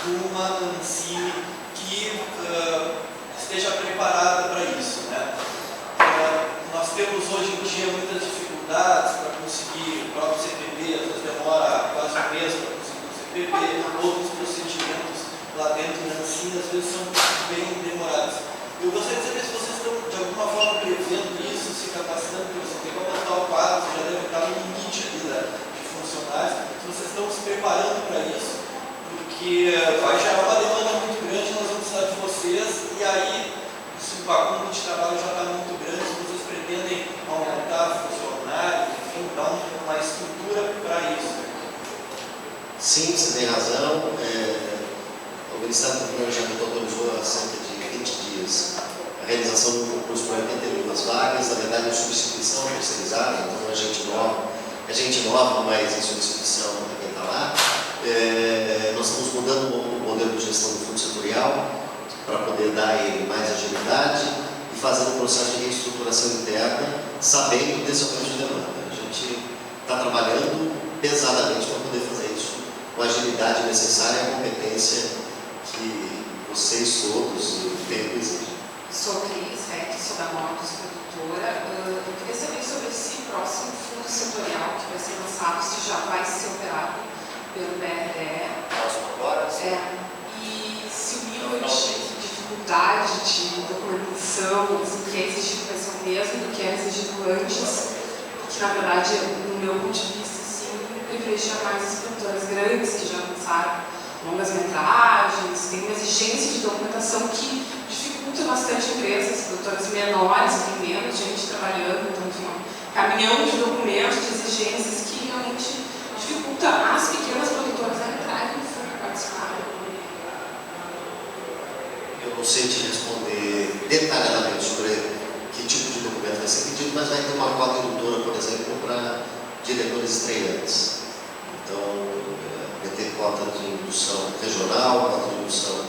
de uma Ancine que esteja preparada para isso, né? Nós temos hoje em dia muitas dificuldades para conseguir o próprio CPP, às vezes demora quase um mês para conseguir o CPP, outros procedimentos lá dentro da Ancine às vezes são bem demorados. Eu gostaria de saber se vocês estão de alguma forma prevendo isso, se capacitando, porque você tem que aumentar o quadro, você já deve estar no limite ali de funcionários, se vocês estão se preparando para isso, porque vai gerar uma demanda muito grande, nós vamos precisar de vocês, e aí se o acúmulo de trabalho já está muito grande, se vocês pretendem aumentar funcionários, enfim, dar uma estrutura para isso. Sim, você tem razão. O Ministério do Planejamento autorizou há cerca de 20 dias a realização de um concurso para 82 vagas, na verdade, em substituição terceirizada, então é gente nova, mas em substituição para quem está lá. Nós estamos mudando o modelo de gestão do fundo setorial para poder dar a ele mais agilidade e fazendo um processo de reestruturação interna, sabendo desse aumento de demanda. A gente está trabalhando pesadamente para poder fazer isso com a agilidade necessária e a competência que vocês todos o tempo exigem. Sou Cris Reck, sou da Motos Produtora. Eu queria saber sobre esse próximo fundo setorial que vai ser lançado, se já vai ser operado pelo BRE. Próximo agora? E se o nível de dificuldade de documentação, assim, que é exigido vai ser o mesmo do que é exigido antes, porque na verdade, no meu ponto de vista, assim, privilegia mais as produtoras grandes que já lançaram longas metragens, tem uma exigência de documentação que dificulta bastante empresas, produtoras menores, tem menos gente trabalhando, então tem um caminhão de documentos, de exigências que realmente dificulta as pequenas produtoras a entrarem no fundo para participar. Eu não sei te responder detalhadamente sobre que tipo de documento vai ser pedido, mas vai ter uma cota indutora, por exemplo, para diretores estreantes. Então, vai ter cota de indução regional, cota de indução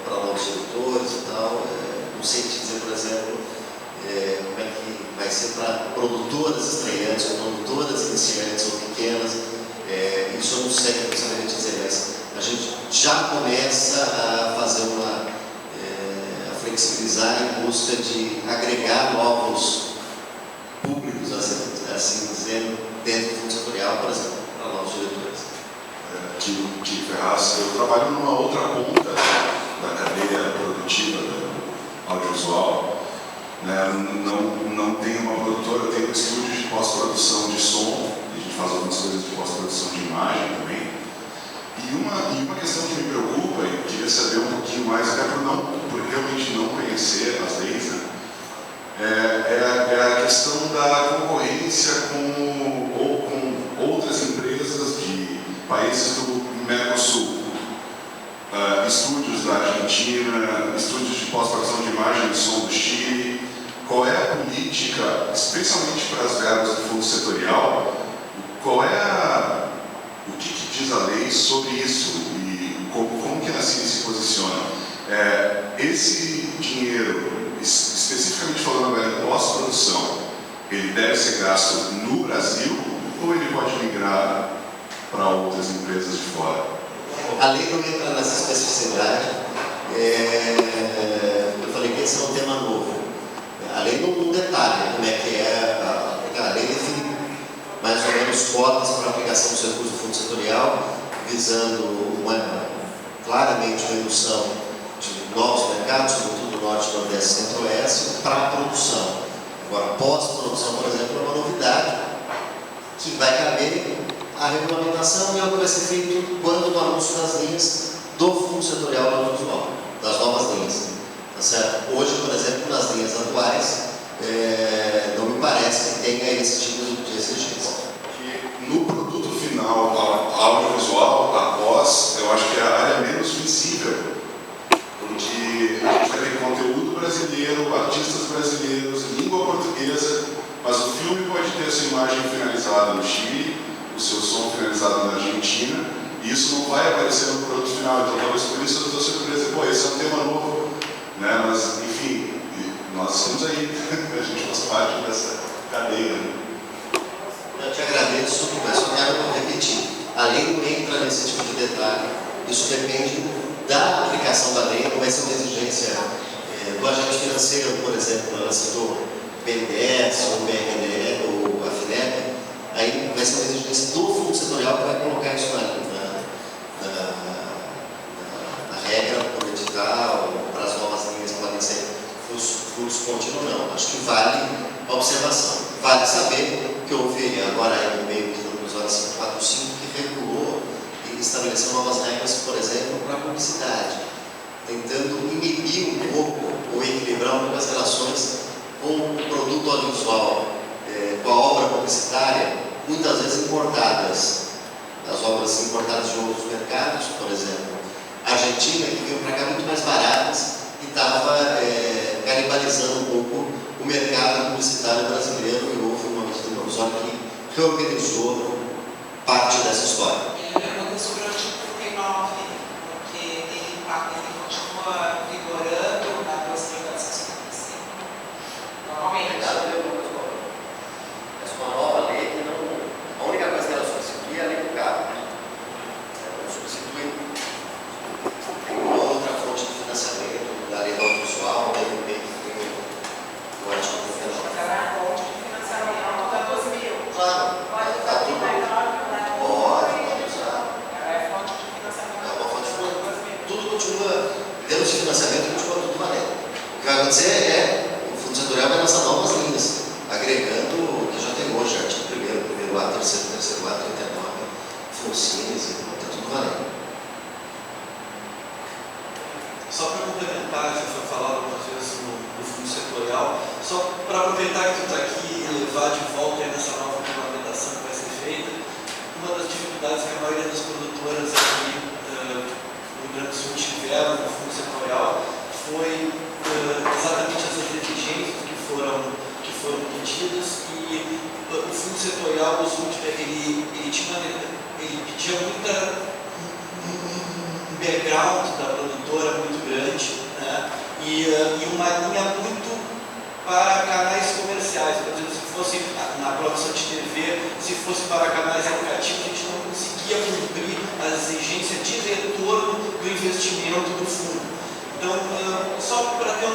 para novos diretores e tal. Não sei te dizer, por exemplo, como é que vai ser para produtoras estreantes, ou produtoras iniciantes ou pequenas. Isso eu não sei, não saberia dizer, mas a gente já começa a fazer a flexibilizar em busca de agregar novos públicos, assim dizendo, dentro do fundo setorial, por exemplo, para novos diretores. De Ferraz, eu trabalho numa outra ponta da cadeia produtiva do audiovisual. Né? Não tenho uma produtora, eu tenho um estúdio de pós-produção de som, a gente faz algumas coisas de pós-produção de imagem também. E uma questão que me preocupa, e queria saber um pouquinho mais, até por realmente não conhecer as leis, né? É a questão da concorrência com outras empresas de países do Mercosul. Estúdios da Argentina, estúdios de pós-produção de imagem e som do Chile. Qual é a política, especialmente para as verbas do fundo setorial, o que diz a lei sobre isso e como que a CIN se posiciona? Esse dinheiro, especificamente falando agora em pós-produção, ele deve ser gasto no Brasil ou ele pode migrar para outras empresas de fora? A lei não entra nessa especificidade. Eu falei que esse é um tema novo. A lei não detalha como é que a lei define mais ou menos cotas para aplicação dos recursos do fundo setorial, visando claramente uma indução de novos mercados, sobretudo do Norte, Nordeste e Centro-Oeste, para a produção. Agora, pós-produção, por exemplo, é uma novidade que vai caber a regulamentação e é o que vai ser feito quando do anúncio das linhas do fundo setorial do audiovisual, das novas linhas. Tá certo? Hoje, por exemplo, nas linhas atuais, não me parece que tenha esse tipo de exigência. No produto final audiovisual, após, eu acho que é a área menos visível, porque a gente vai ter conteúdo brasileiro, artistas brasileiros, língua portuguesa, mas o filme pode ter a sua imagem finalizada no Chile, o seu som finalizado na Argentina, e isso não vai aparecer no produto final. Então, talvez por isso eu estou surpreso, esse é um tema novo, né? Mas, enfim, nós estamos aí, a gente faz parte dessa cadeia. Eu te agradeço, mas só quero repetir. A lei não entra nesse tipo de detalhe. Isso depende da aplicação da lei, não vai ser uma exigência do agente financeiro, por exemplo, ela citou o BNDES, o BRDE, ou a FINEP. Aí vai ser uma exigência do fundo setorial que vai colocar isso na regra, por edital, para as novas linhas que podem ser fluxo contínuo, não. Acho que vale a observação. Vale saber que houve agora no meio do episódio 545 que regulou e estabeleceu novas regras, por exemplo, para a publicidade, tentando inibir um pouco ou equilibrar um pouco as relações com o produto audiovisual, com a obra publicitária, muitas vezes importadas, as obras importadas de outros mercados, por exemplo, a Argentina, que veio para cá muito mais baratas e estava canibalizando um pouco o mercado publicitário brasileiro, e houve uma medida provisória que reorganizou parte dessa história. Ele pergunta sobre o artigo 39, porque ele continua vigorando na Lei 755. Normalmente. Essa é uma nova lei que não. A única coisa que ela substitui é a lei do carro. Ela substitui uma outra fonte de financiamento da lei do audiovisual, da LP, que tem o artigo 39. Mas ela é a fonte de financiamento da 12.000. Claro, Pode está fazer tudo. menor, não é? Pode usar. Ela é fonte de financiamento É da uma fonte de 12.000. tudo continua, em termos de financiamento, continua tudo valendo. O que vai acontecer o fundo setorial vai lançar novas linhas, agregando o que já tem hoje, artigo 1º, 1º ato, 3º ato, 39. Cines, está tudo valendo. Só para complementar, já foi falado algumas vezes no fundo setorial, só para aproveitar que tu está aqui e levar de volta aí nessa nova regulamentação que vai ser feita, uma das dificuldades que a maioria das produtoras aqui no Rio Grande do Sul tiveram no fundo setorial foi exatamente essas exigências que foram pedidas, e o fundo setorial ele pedia um background da produtora muito grande, né? E uma linha muito para canais comerciais. Por exemplo, se fosse na produção de TV, se fosse para canais educativos, a gente não conseguia cumprir as exigências de retorno do investimento do fundo. Então, só para ter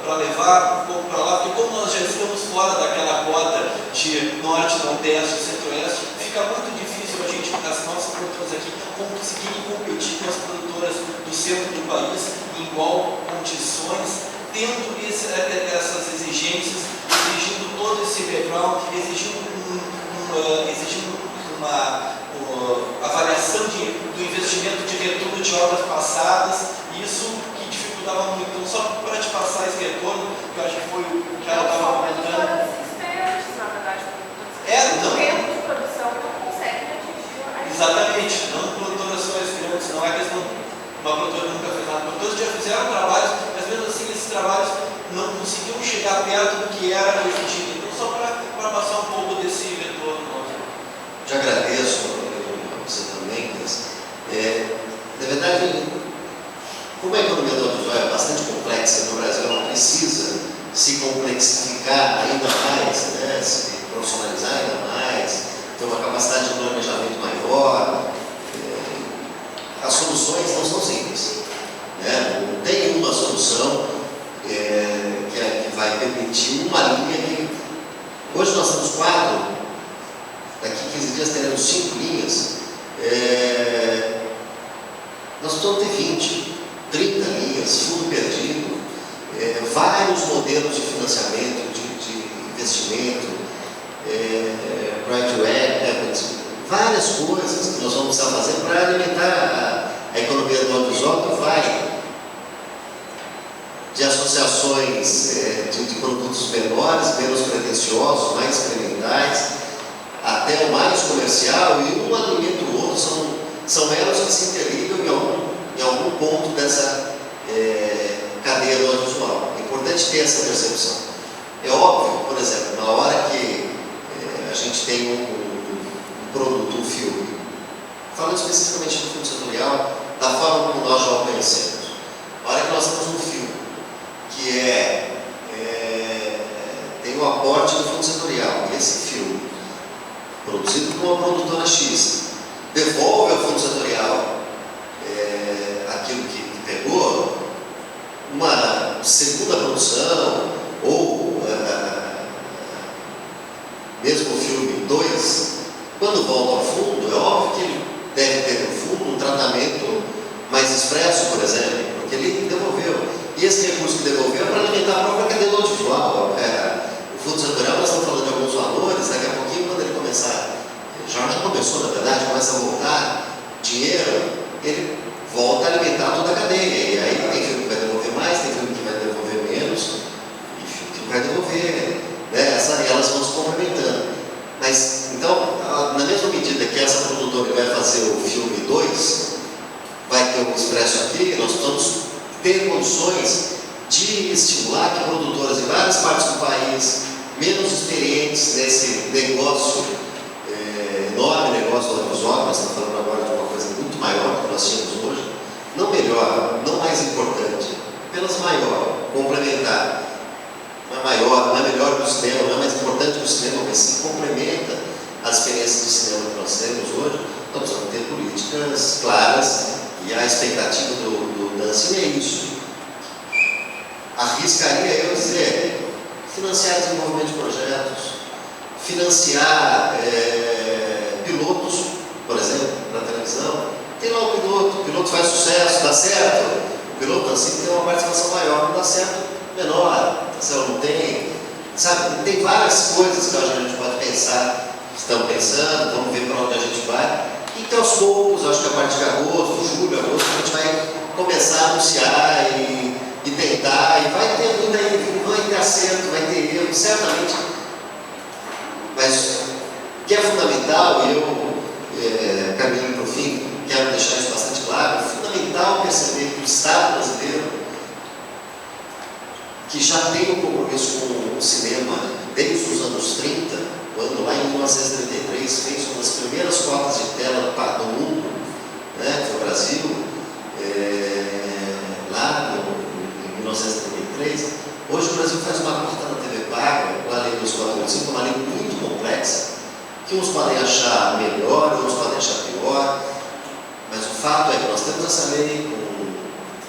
para levar um pouco para lá, porque como nós já estamos fora daquela cota de norte, nordeste, centro-oeste, fica muito difícil a gente, as nossas produtoras aqui, conseguirem competir com as produtoras do centro do país em igual condições, tendo essas exigências, exigindo todo esse background, exigindo uma avaliação do investimento de retorno de obras passadas, isso que dificultava muito. Então, só para te passar esse retorno, que eu acho que foi o que ela estava comentando. Na verdade, Não. o tempo de produção não consegue atingir a Exatamente, não produtoras só grandes, não é questão uma produtora nunca fez nada. Produtoras já fizeram trabalhos, mas mesmo assim esses trabalhos não conseguiam chegar perto do que era exigido. Então, só para passar um pouco desse retorno. Já agradeço a você também, mas, na verdade, como a economia do audiovisual é bastante complexa no Brasil, ela precisa se complexificar ainda mais, né, se profissionalizar ainda mais, ter uma capacidade de planejamento maior. As soluções não são simples, né? Não tem uma solução que vai permitir uma linha que... Hoje nós temos 4, daqui 15 dias teremos 5 linhas. Nós precisamos ter 20, 30 linhas, fundo perdido, vários modelos de financiamento, de investimento, right to equity, várias coisas que nós vamos precisar fazer para alimentar a economia do audiovisual, que vai de associações de produtos menores, menos pretensiosos, mais experimentais, até o mais comercial, e um alimenta o outro, são elos que se interligam em algum ponto dessa cadeia do audiovisual. É importante ter essa percepção. É óbvio, por exemplo, na hora que a gente tem um produto, um filme, falando especificamente do fundo setorial, da forma como nós já o conhecemos. A hora que nós temos um filme que tem o aporte do fundo setorial, e esse filme, produzido por uma produtora X, devolve ao fundo setorial aquilo que pegou, uma segunda produção, ou mesmo o filme 2, quando volta ao fundo, é óbvio que ele deve ter no fundo um tratamento mais expresso, por exemplo, porque ele devolveu. E esse recurso que devolveu é para alimentar a própria cadeia do audiovisual. O fundo setorial, nós estamos falando de alguns valores, daqui a pouquinho, quando ele começar, já começou, na verdade, começa a voltar dinheiro, ele volta a alimentar toda a cadeia. E aí tem filme que vai devolver mais, tem filme que vai devolver menos, e filme que não vai devolver, né? Elas vão se complementando. Mas, então, na mesma medida que essa produtora vai fazer o filme 2, vai ter um expresso aqui, nós precisamos ter condições de estimular que produtoras em várias partes do país, menos experientes nesse negócio, enorme negócio do audiovisual, que nós estamos falando agora de uma coisa muito maior que nós tínhamos hoje, não melhor, não mais importante, apenas maior, complementar. Não é maior, não é melhor que o cinema, não é mais importante que o cinema, mas se complementa as experiências de cinema que nós temos hoje. Nós precisamos ter políticas claras, e a expectativa do Dancing é isso. Arriscaria eu dizer, financiar desenvolvimento de projetos, financiar pilotos, por exemplo, para a televisão. Tem lá o piloto faz sucesso, dá certo, o piloto assim tem uma participação maior, não dá certo, menor, se ela não tem, sabe, tem várias coisas que a gente pode pensar, estão pensando, vamos ver para onde a gente vai. E que aos poucos, acho que a partir de agosto, julho, agosto, a gente vai começar a anunciar e tentar, e vai ter tudo aí, vai ter acerto, vai ter erro, certamente. Mas o que é fundamental, e eu, caminhando para o fim, quero deixar isso bastante claro, é fundamental perceber que o Estado brasileiro, que já tem um compromisso com o cinema desde os anos 30, quando lá em 1933 fez uma das primeiras cotas de tela do mundo, né, que foi o Brasil, lá em 1933. Hoje o Brasil faz uma cota na TV paga, com a lei dos 485, uma lei muito complexa, que uns podem achar melhor, outros podem achar pior, mas o fato é que nós temos essa lei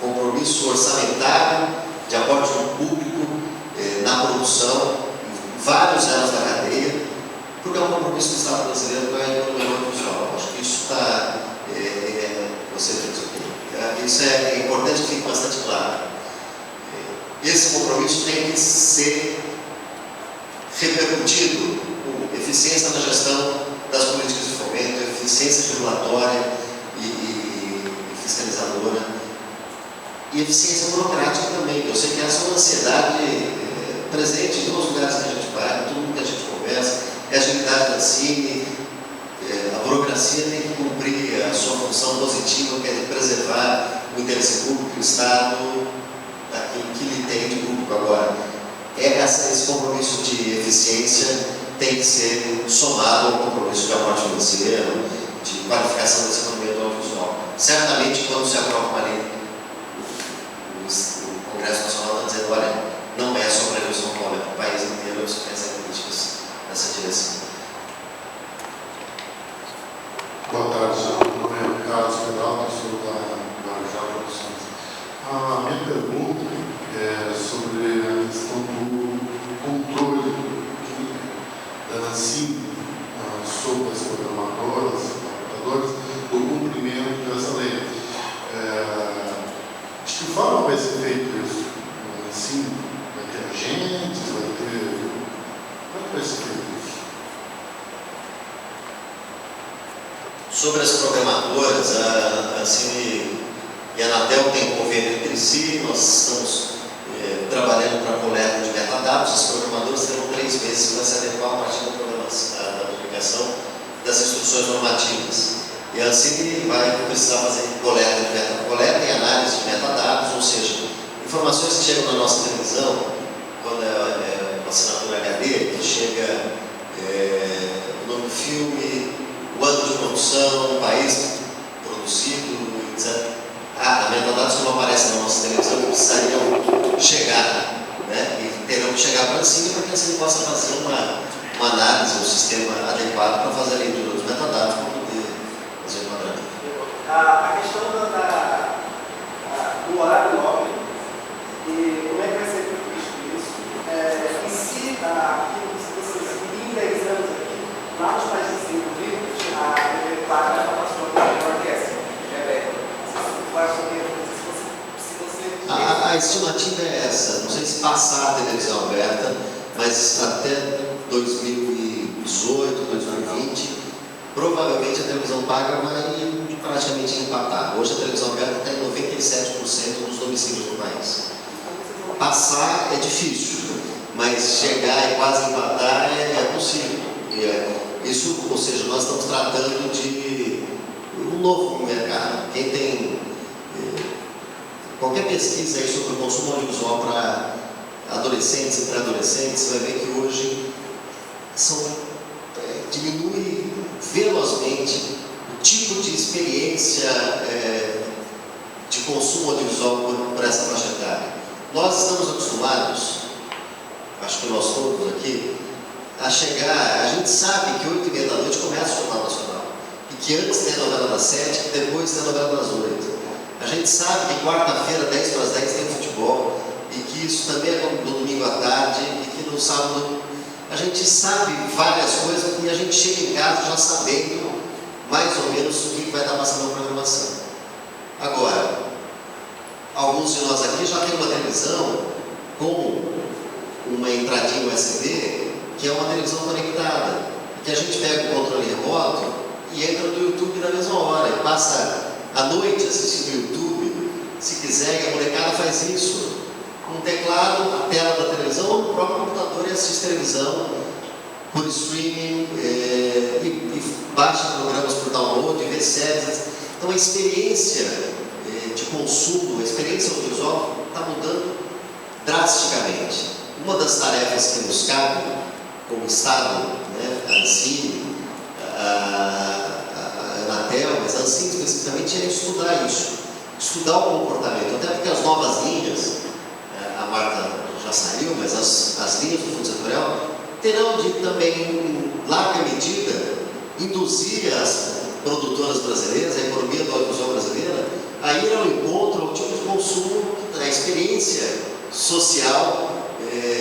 com compromisso orçamentário de aporte do público na produção, em vários elos da cadeia, porque é um compromisso do Estado brasileiro com a economia audiovisual. Acho que isso está. Você fez o quê? Isso é importante que fique bastante claro. Esse compromisso tem que ser repercutido com eficiência na gestão das políticas de fomento, eficiência regulatória e fiscalizadora, e eficiência burocrática também. Eu sei que essa é uma ansiedade presente em todos os lugares que a gente vai, em tudo que a gente conversa, é a agilidade da CIMI, a burocracia tem que cumprir a sua função positiva, que é de preservar o interesse público do Estado, daquilo que lhe tem de público. Agora, esse compromisso de eficiência tem que ser somado ao compromisso de aporte financeiro, de qualificação desse economia do audiovisual. Certamente, quando se aprova uma lei, o Congresso Nacional está dizendo, olha, não é só para a Rio São Paulo, é para o país inteiro, eu só penso em políticas nessa direção. Boa tarde, meu nome é Carlos Pedal, sou da Arjá Produções. A minha pergunta é sobre a questão do controle da ANSSIM sobre as programadoras, do cumprimento dessa lei. De que forma vai ser feito isso? A ANSSIM vai ter agentes, vai ter... Como vai ser feito isso? Sobre as programadoras, a ANSSIM e a Anatel têm convênio entre si, nós estamos trabalhando para a coleta de metadados. As programadoras terão 3 meses para se adequar a partir da publicação das instruções normativas. E a ANSSIM vai precisar fazer coleta e análise de metadados, ou seja, informações que chegam na nossa televisão, quando é uma assinatura HD, que chega o nome do filme, o ano de produção, o país produzido, etc. Metadados que não aparecem na nossa televisão que precisariam chegar, né? E terão que chegar para a ANSSIM para que a ANSSIM possa fazer uma análise, um sistema adequado para fazer a leitura dos metadados para poder fazer o enquadramento. A questão do horário nobre e como é que vai ser previsto isso? E se vocês em 10 anos aqui, lá nos países desenvolvidos, a TV paga a nossa orquestra. A estimativa é essa, não sei se passar a televisão aberta, mas até 2018, 2020, provavelmente a televisão paga vai praticamente empatar. Hoje a televisão aberta está em 97% dos domicílios do país. Passar é difícil, mas chegar e quase empatar é possível. Isso, ou seja, nós estamos tratando de um novo mercado. Quem tem qualquer pesquisa aí sobre o consumo audiovisual para adolescentes e pré-adolescentes, vai ver que hoje diminui velozmente o tipo de experiência de consumo audiovisual por essa faixa etária. Nós estamos acostumados, acho que nós todos aqui, a chegar, a gente sabe que 8h30 da noite começa o Jornal Nacional, e que antes tem a novela das 7, que depois tem a novela das 8. A gente sabe que quarta-feira, 10 para as 10, tem futebol, e que isso também é no domingo à tarde, e que no sábado a gente sabe várias coisas e a gente chega em casa já sabendo mais ou menos o que vai estar passando na programação. Agora, alguns de nós aqui já tem uma televisão com uma entradinha USB, que é uma televisão conectada, que a gente pega o controle remoto e entra no YouTube na mesma hora, e passa a noite assistindo o YouTube, se quiser, e a molecada faz isso. Um teclado, a tela da televisão, ou no próprio computador, e assiste televisão por streaming, e baixa programas por download, vê séries. Então a experiência de consumo, a experiência audiovisual está mudando drasticamente. Uma das tarefas que nos cabe, como Estado, né, a Ancine, a Anatel, mas a Ancine especificamente, é estudar isso, estudar o comportamento, até porque as novas linhas, a Marta já saiu, mas as linhas do Fundo Setorial terão de também, em larga medida, induzir as produtoras brasileiras, a economia do audiovisual brasileira, a ir ao encontro ao tipo de consumo, a experiência social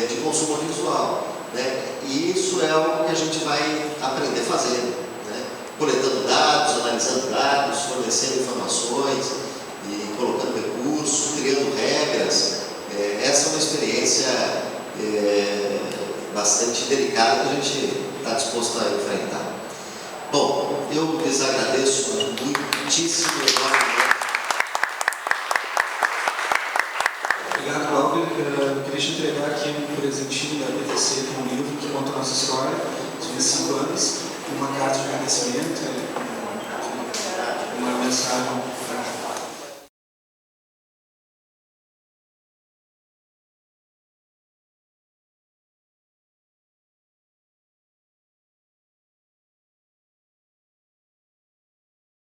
de consumo audiovisual, né? E isso é o que a gente vai aprender fazendo, né? Coletando dados, analisando dados, fornecendo informações e colocando recursos, criando regras. Essa é uma experiência bastante delicada que a gente está disposto a enfrentar. Bom, eu lhes agradeço muitíssimo. Obrigado, Cláudio. Eu queria te entregar aqui um presentinho da BTC, que é um livro que conta a nossa história, de 25 anos, uma carta de agradecimento, uma mensagem